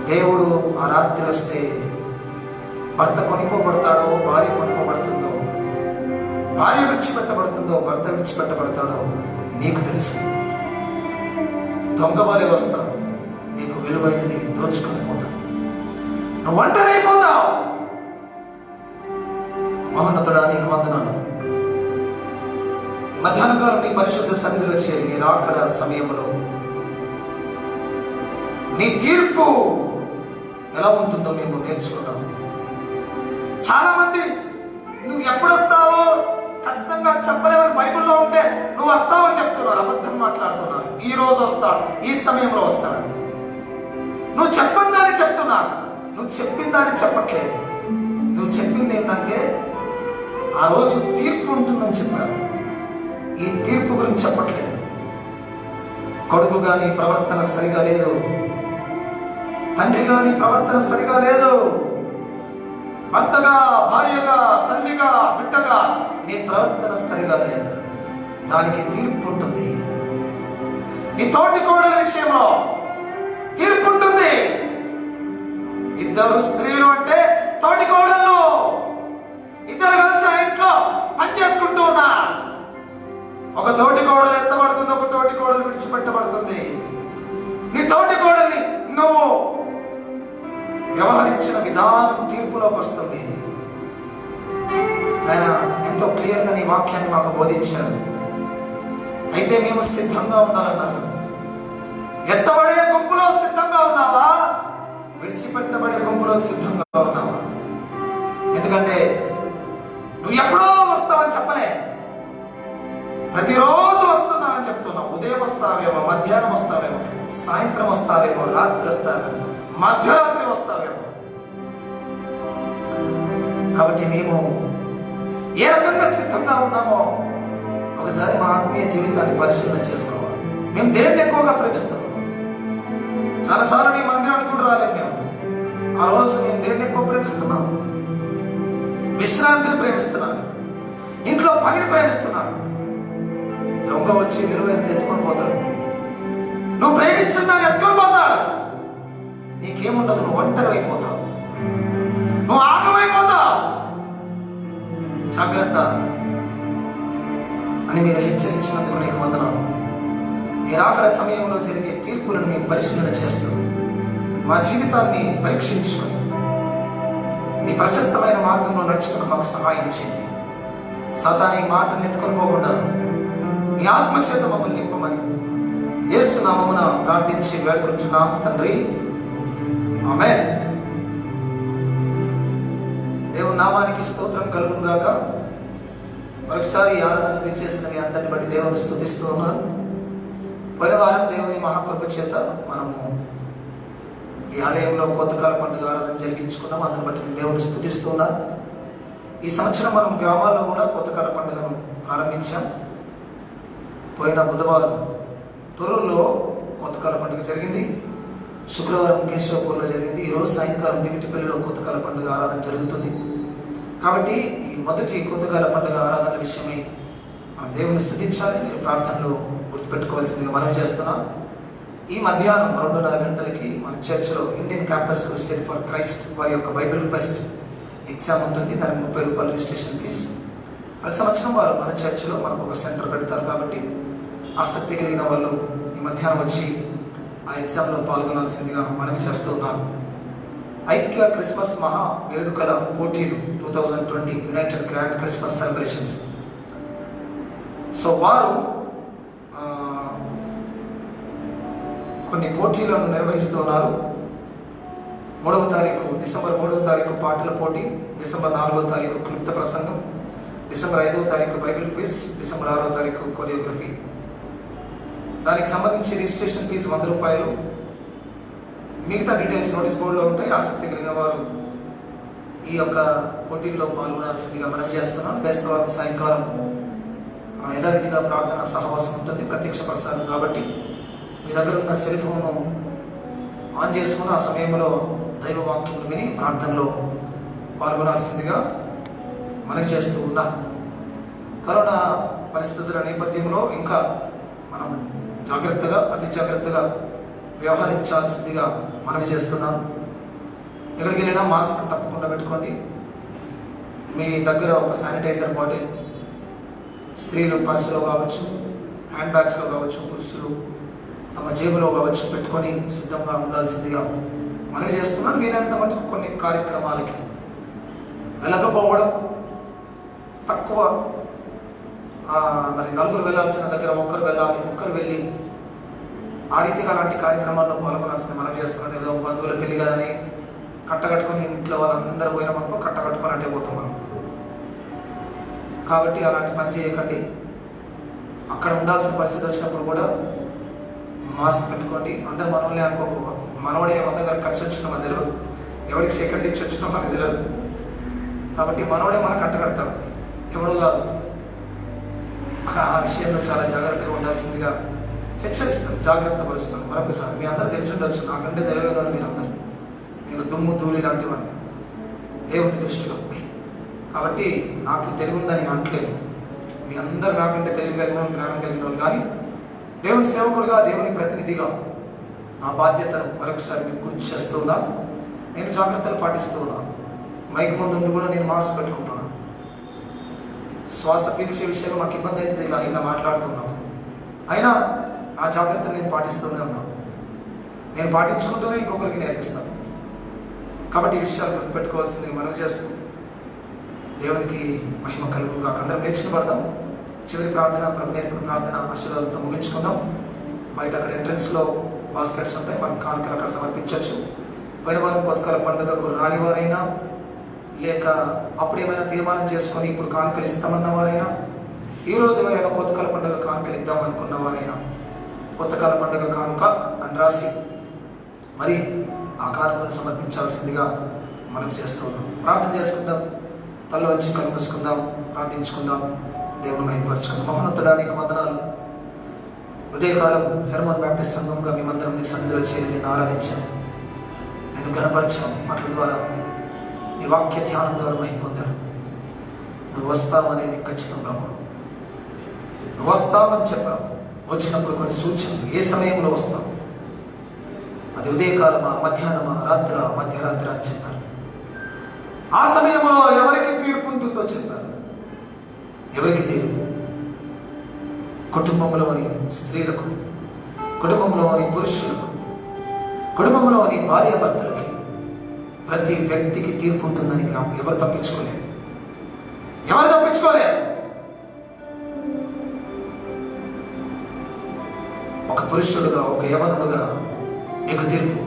S1: దేవుడు ఆ రాత్రి వస్తే భర్త కొనిపోబడతాడో, భార్య కొనిపోబడుతుందో భార్య విడిచిపెట్టబడుతుందో, భర్త విడిచిపెట్టబడతాడో నీకు తెలుసు. దొంగ వాలే వస్తావు, నీకు విలువైనది దోచుకొని పోతావు, నువ్వు ఒంటరైపోతావు. మహోన్నతుడా, నీకు వందనాలు. మధ్యాహ్న కాలం నీ పరిశుద్ధ సన్నిధిలో చేరి నీ రాకడ సమయంలో నీ తీర్పు ఎలా ఉంటుందో మేము నేర్చుకున్నాం. చాలా మంది నువ్వు ఎప్పుడు వస్తావో ఖచ్చితంగా చెప్పలేమని బైబిల్లో ఉంటే నువ్వు వస్తావు అని చెప్తున్నారు, అబద్ధం మాట్లాడుతున్నారు. ఈ రోజు వస్తాడు, ఈ సమయంలో వస్తాడని నువ్వు చెప్పని దాన్ని చెప్తున్నారు, నువ్వు చెప్పిన దాన్ని చెప్పట్లేదు. నువ్వు చెప్పింది ఏంటంటే ఆ రోజు తీర్పు ఉంటుందని చెప్పారు. ఈ తీర్పు గురించి చెప్పట్లేదు. కొడుకు గాని ప్రవర్తన సరిగా లేదు, తండ్రి గాని ప్రవర్తన సరిగా లేదు, భర్తగా, భార్యగా, తల్లిగా, బిడ్డగా నీ ప్రవర్తన సరిగా లేదు. దానికి తీర్పు ఉంటుంది. నీ తోటి కోడల విషయంలో తీర్పు ఉంటుంది. ఇద్దరు స్త్రీలు అంటే తోటి కోడళ్ళు, ఇద్దరు కలిసి ఆ ఇంట్లో పనిచేసుకుంటూ ఉన్నా. ఒక తోటి కోడలు ఎత్తబడుతుంది, ఒక తోటి కోడలు విడిచిపెట్టబడుతుంది. నీ తోటి కోడల్ని నువ్వు వ్యవహరించిన విధానం తీర్పులోకి వస్తుంది. ఆయన ఎంతో క్లియర్గా నీ వాక్యాన్ని మాకు బోధించారు. అయితే మేము సిద్ధంగా ఉండాలన్నారు. ఎత్తబడే గుంపులో సిద్ధంగా ఉన్నావా, విడిచిపెట్టబడే గుంపులో సిద్ధంగా ఉన్నావా? ఎందుకంటే నువ్వు ఎప్పుడో వస్తావని చెప్పలే, ప్రతిరోజు వస్తున్నానని చెప్తున్నావు. ఉదయం వస్తావేమో, మధ్యాహ్నం వస్తావేమో, సాయంత్రం వస్తావేమో, రాత్రి వస్తావేమో, మధ్యరాత్రి వస్తావేమో. కాబట్టి మేము ఏ రకంగా సిద్ధంగా ఉన్నామో ఒకసారి మా ఆత్మీయ జీవితాన్ని పరిశీలన చేసుకోవాలి. మేము దేన్ని ఎక్కువగా ప్రేమిస్తున్నాం? చాలాసార్లు నీ మందిరానికి కూడా రాలేము మేము. ఆ రోజు నేను దేన్ని ఎక్కువ ప్రేమిస్తున్నాను? విశ్రాంతిని ప్రేమిస్తున్నాను, ఇంట్లో పనిని ప్రేమిస్తున్నాను. దొంగ వచ్చి విలువైన ఎత్తుకొని పోతాడు, నువ్వు ప్రేమించిన దాన్ని ఎత్తుకొని పోతాడు. నీకేముండదు, నువ్వు ఒంటరి అయిపోతావు, నువ్వు ఆగమైపోతావు. జాగ్రత్త అని మీరు హెచ్చరించినందుకు నీకు వందనాలు. నీ రాకడ సమయంలో జరిగే తీర్పులను మేము పరిశీలన చేస్తూ మా జీవితాన్ని పరీక్షించుకొని నీ ప్రశస్తమైన మార్గంలో నడుచుకుని మాకు సహాయం చేయండి. సాతాను ఈ మాటను ఎత్తుకొని పోకుండా నీ ఆత్మచేత మమ్మల్ని నింపమని యేసు నామమున ప్రార్థించి వేడుకుంటున్నాం తండ్రి, ఆమేన్. దేవుని నామానికి స్తోత్రం కలుగును గాక. మరొకసారి ఈ ఆరాధన చేసిన మీ అందరిని బట్టి దేవుని స్తుతిస్తూ ఉన్నాను. పోయిన వారం దేవుని మహాకృప చేత మనము ఈ ఆలయంలో కొత్తకాల పండుగ ఆరాధన జరిగించుకున్నాం. అందుని బట్టి నేను దేవుని స్తుతిస్తూ ఉన్నాను. ఈ సంవత్సరం మనం గ్రామాల్లో కూడా కొత్తకాల పండుగను ప్రారంభించాం. పోయిన బుధవారం తొర్రూరులో కొత్తకాల పండుగ జరిగింది, శుక్రవారం కేశవపూర్లో జరిగింది, ఈరోజు సాయంకాలం దివిటిపల్లిలో కొత్తకాల పండుగ ఆరాధన జరుగుతుంది. కాబట్టి ఈ మొదటి కొత్తకాల పండుగ ఆరాధన విషయమై మనం దేవుని స్తుతించాలి. మీరు ప్రార్థనలో గుర్తుపెట్టుకోవాల్సిందిగా మనవి చేస్తున్నాం. ఈ మధ్యాహ్నం 2:30 గంటలకి మన చర్చిలో Indian campus crusade for Christ వారి యొక్క బైబిల్ ఫెస్ట్ ఎగ్జామ్ ఉంటుంది. దానికి 30 రూపాయలు రిజిస్ట్రేషన్ ఫీజు. ప్రతి సంవత్సరం వారు మన చర్చిలో మనకు ఒక సెంటర్ పెడతారు. కాబట్టి ఆసక్తి కలిగిన వాళ్ళు ఈ మధ్యాహ్నం వచ్చి ఆ ఎగ్జామ్లో పాల్గొనాల్సిందిగా మనవి చేస్తూ ఉన్నాను. ఐక్య క్రిస్మస్ మహా వేడుకల పోటీలు 2020 United grand Christmas celebrations. So వారు కొన్ని పోటీలను నిర్వహిస్తూ ఉన్నారు. 3వ తారీఖు డిసెంబర్ 3వ తారీఖు పాటల పోటీ, డిసెంబర్ 4వ తారీఖు క్లుప్త ప్రసంగం, డిసెంబర్ 5వ తారీఖు బైబిల్ క్విజ్, డిసెంబర్ 6వ తారీఖు కొరియోగ్రఫీ. దానికి సంబంధించి రిజిస్ట్రేషన్ ఫీజు 100 రూపాయలు. మిగతా డీటెయిల్స్ నోటీస్ బోర్డులో ఉంటాయి. ఆసక్తి కలిగిన వారు ఈ యొక్క పోటీల్లో పాల్గొనాల్సిందిగా మనం చేస్తున్నాం. బేస్తవారం సాయంకాలం యథావిధిగా ప్రార్థన సహవాసం ఉంటుంది, ప్రత్యక్ష ప్రసారం. కాబట్టి మీ దగ్గర ఉన్న సెల్ ఫోన్ ఆన్ చేసుకుని ఆ సమయంలో దైవ వాక్యం విని ప్రార్థనలో పాల్గొనాల్సిందిగా మనం చేస్తూ ఉందాం. కరోనా పరిస్థితుల నేపథ్యంలో ఇంకా మనం జాగ్రత్తగా, అతి జాగ్రత్తగా వ్యవహరించాల్సిందిగా మనవి చేస్తున్నాం. ఎక్కడికి వెళ్ళినా మాస్క్ తప్పకుండా పెట్టుకోండి. మీ దగ్గర ఒక శానిటైజర్ బాటిల్, స్త్రీలు పర్సులో కావచ్చు, హ్యాండ్ బ్యాగ్స్లో కావచ్చు, పురుషులు తమ జేబులో కావచ్చు పెట్టుకొని సిద్ధంగా ఉండాల్సిందిగా మనవి చేస్తున్నాను. వీరంత మటుకు కొన్ని కార్యక్రమాలకి వెళ్ళకపోవడం, తక్కువ మరి నలుగురు వెళ్ళాల్సిన దగ్గర ఒక్కరు వెళ్ళాలి, ఒక్కరు వెళ్ళి ఆ రీతిగా అలాంటి కార్యక్రమాల్లో పాల్గొనాల్సింది మనం చేస్తున్నాం. ఏదో బంధువుల పెళ్లి కదని కట్టకట్టుకొని ఇంట్లో వాళ్ళందరూ పోయినామనుకో కట్టకట్టుకొని అంటే పోతాం మనం. కాబట్టి అలాంటి పని చేయకండి. అక్కడ ఉండాల్సిన పరిస్థితి వచ్చినప్పుడు కూడా మాస్క్ పెట్టుకోండి. అందరు మనోళ్ళే అనుకోకు, మనోడే మన దగ్గర కలిసి వచ్చిన మన తెలియదు, ఎవరికి సెకండ్ ఇచ్చి వచ్చినా మనకు తెలియదు. కాబట్టి మనోడే మనకు కట్టకడతాడు, ఎవడు కాదు. ఆ విషయంలో చాలా జాగ్రత్తగా ఉండాల్సిందిగా హెచ్చరిస్తాను, జాగ్రత్త పరుస్తాను. మరొకసారి మీ అందరూ తెలిసి ఉండొచ్చు, నాకంటే తెలియని వాళ్ళు మీరందరూ. నేను దుమ్ము ధూళి లాంటి వాడిని దేవుని దృష్టిలో. కాబట్టి నాకు తెలివి ఉందని నేను అంటలేదు. మీ అందరూ నాకంటే తెలివి కలిగిన వాళ్ళు, జ్ఞానం కలిగిన వాళ్ళు. కానీ దేవుని సేవకుడుగా, దేవుని ప్రతినిధిగా నా బాధ్యతను మరొకసారి మీకు గుర్తు చేస్తూ ఉన్నా. నేను జాగ్రత్తలు పాటిస్తూ ఉన్నాను. మైక్ ముందు ఉండి కూడా నేను మాస్క్ పెట్టుకుంటున్నాను. శ్వాస పీల్చే విషయంలో మాకు ఇబ్బంది అయితే ఇలా మాట్లాడుతున్నాము. అయినా నా జాగ్రత్తలు నేను పాటిస్తూనే ఉన్నాను. నేను పాటించుకుంటూనే ఇంకొకరికి నేర్పిస్తాను. కాబట్టి ఈ విషయాలు గుర్తుపెట్టుకోవాల్సింది మనం చేస్తూ దేవునికి మహిమ కలుగుగా అందరం నేర్చుకుపడదాం. చివరి ప్రార్థన, ప్రభు నేర్పిన ప్రార్థన ఆశీర్వాదంతో ముగించుకుందాం. బయట అక్కడ ఎంట్రన్స్లో బాస్కెట్స్ ఉంటాయి, మనం కానుకలు అక్కడ సమర్పించవచ్చు. పోయిన వారం కొత్తకాల పండుగకు రాని వారైనా, లేక అప్పుడు ఏమైనా తీర్మానం చేసుకొని ఇప్పుడు కానుకలు ఇస్తామన్న వారైనా, ఈరోజు ఏమైనా కొత్తకాల పండుగ కానుకలు ఇద్దామనుకున్న వారైనా, కొత్తకాల పండుగ కానుక అని రాసి మరి ఆ కానుకను సమర్పించాల్సిందిగా మనం చేస్తూ ఉన్నాం. ప్రార్థన చేసుకుందాం, తల వంచి కళ్ళు మూసుకుందాం, ప్రార్థించుకుందాం, దేవుని మహిమపరచుకుందాం. మహోన్నతుడానికి వందనాలు. ఉదయకాలం హెర్మన్ బ్యాప్టిస్ట్ సంఘంగా మేమందరం నీ సన్నిధిలో చేరి నేను ఆరాధించాను, నేను గణపరిచాం. మాటల ద్వారా నీ వాక్య ధ్యానం ద్వారా మహిమ పొందాను. నువ్వు వస్తావు అనేది ఖచ్చితం ప్రభు. నువ్వు వస్తావని చెప్పావు. వచ్చినప్పుడు కొన్ని సూచనలు, ఏ సమయంలో వస్తావు, అది ఉదయకాలమా, మధ్యాహ్నమా, రాత్ర, మధ్యరాత్రి అని చెప్పారు. ఆ సమయంలో ఎవరికి తీర్పు ఉంటుందో చెప్పారు. ఎవరికి తీర్పు? కుటుంబంలోని స్త్రీలకు, కుటుంబంలోని పురుషులకు, కుటుంబంలోని భార్యాభర్తలకి, ప్రతి వ్యక్తికి తీర్పు ఉంటుందని ఎవరు తప్పించుకోలేరు. ఎవరు తప్పించుకోలేరు. ఒక పురుషుడుగా, ఒక యవనుడుగా నీకు తీర్పు,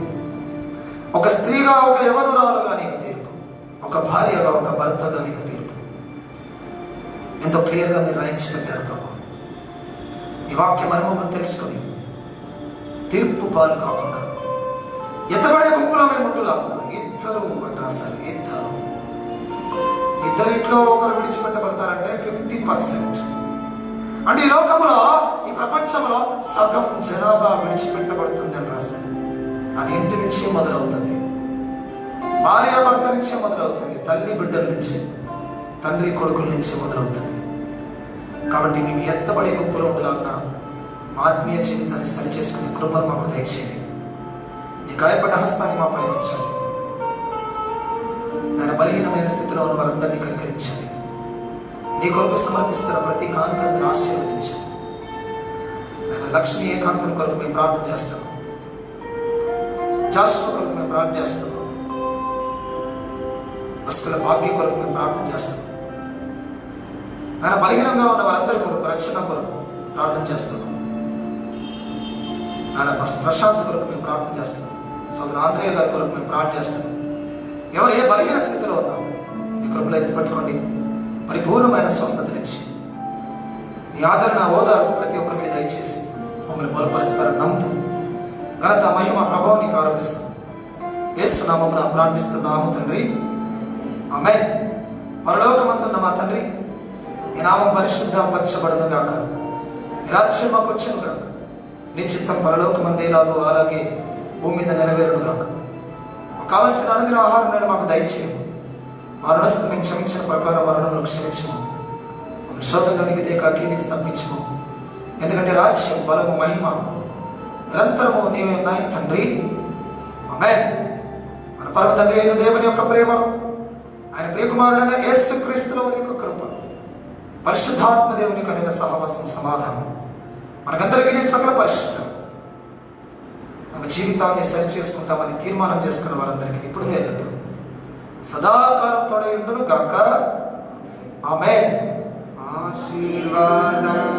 S1: ఒక స్త్రీగా, ఒక యవనురాలుగా నీకు తీర్పు, ఒక భార్యగా, ఒక భర్తగా నీకు తీర్పు. ఎంతో క్లియర్గా మీరు రాయించి పెట్టారు ప్రభు. ఈ వాక్య మర్మమును తెలుసుకొని తీర్పు పాలు కాకుండా ఎత్తబడే గుంపులో మేము ముందులాగున్నాం. ఇద్దరు అని రాశారు. ఇద్దరిట్లో ఒకరు విడిచిపెట్టబడతారంటే 50%. అంటే ఈ లోకంలో, ఈ ప్రపంచంలో సగం జనాభా విడిచిపెట్టబడుతుంది అని రాశారు. అది ఇంటి నుంచి మొదలవుతుంది, భార్యాభర్త నుంచి మొదలవుతుంది, తల్లి బిడ్డల నుంచి, తండ్రి కొడుకుల నుంచి మొదలవుతుంది. కాబట్టి మేము ఎత్తబడే గుంపులో ఉండలాగిన ఆత్మీయ జీవితాన్ని సరిచేసుకునే కృపను మాకు దయచేయండి. నీ గాయపడ్డ హస్తాన్ని మా పైన ఉంచండి. నేను బలహీనమైన స్థితిలో ఉన్న వారందరినీ కనికరించండి. నీ కొరకు సమర్పిస్తున్న ప్రతి కానుకను మీరు ఆశీర్వదించండి. నేను లక్ష్మీ ఏకాంతం కొరకు మేము ప్రార్థన చేస్తాము. జాస్వ కొరకు మేము ప్రార్థన చేస్తున్నాం. వస్తువుల భాగ్య కొరకు మేము ప్రార్థన చేస్తున్నాం. ఆయన బలహీనంగా ఉన్న వారందరి కొరకు, రక్షణ కొరకు ప్రార్థన చేస్తున్నాం. ఆయన ప్రశాంత్ కొరకు మేము ప్రార్థన చేస్తున్నాం. సోదరు ఆంధ్రయ్య గారి కొరకు మేము ప్రార్థన చేస్తున్నాం. ఎవరు ఏ బలహీన స్థితిలో ఉన్నాం నీ కృపలో ఎత్తిపట్టుకోండి. పరిపూర్ణమైన స్వస్థతనిచ్చి నీ ఆదరణ, ఓదార్పు ప్రతి ఒక్కరి మీద దయచేసి మమ్మల్ని బలపరుస్తారని నమ్ముతూ ఘనత, మహిమ, ప్రభావం నీకు ఆరోపిస్తాం. యేసు నామమున ప్రార్థిస్తున్నాము తండ్రి, ఆమేన్. పరలోకమందున్న మా తండ్రి, నీ నామం పరిశుద్ధపరచబడును గాక, నీ రాజ్యం మాకు వచ్చును గాక, నీ చిత్తం పరలోకమందేలాగో అలాగే భూమి మీద నెరవేరును గాక. మాకు కావలసిన అనుదిన ఆహారం నేను మాకు దయచేయము. మా రుణస్థులు మేము క్షమించిన ప్రకారం మరణంలో క్షమించము. శోధంలోనికి దేకాకి నీకు స్తంభించము. ఎందుకంటే రాజ్యం, బలము, మహిమ నిరంతరము నీవే ఉన్నాయి తండ్రి, ఆమేన్. మన పరమ తండ్రి అయిన దేవుని యొక్క ప్రేమ, ఆయన ప్రియకుమారుడైన యేసుక్రీస్తుల వారి యొక్క కృప, పరిశుద్ధాత్మ దేవుని కలిగిన సహవాసం, సమాధానం మనకందరికీ సకల పరిశుద్ధం. మన జీవితాన్ని సరి చేసుకుంటామని తీర్మానం చేసుకున్న వారందరికీ ఇప్పుడు ఎల్లప్పుడూ సదాకాలం తోడై ఉండును గాక. ఆమేన్.
S2: ఆశీర్వాదం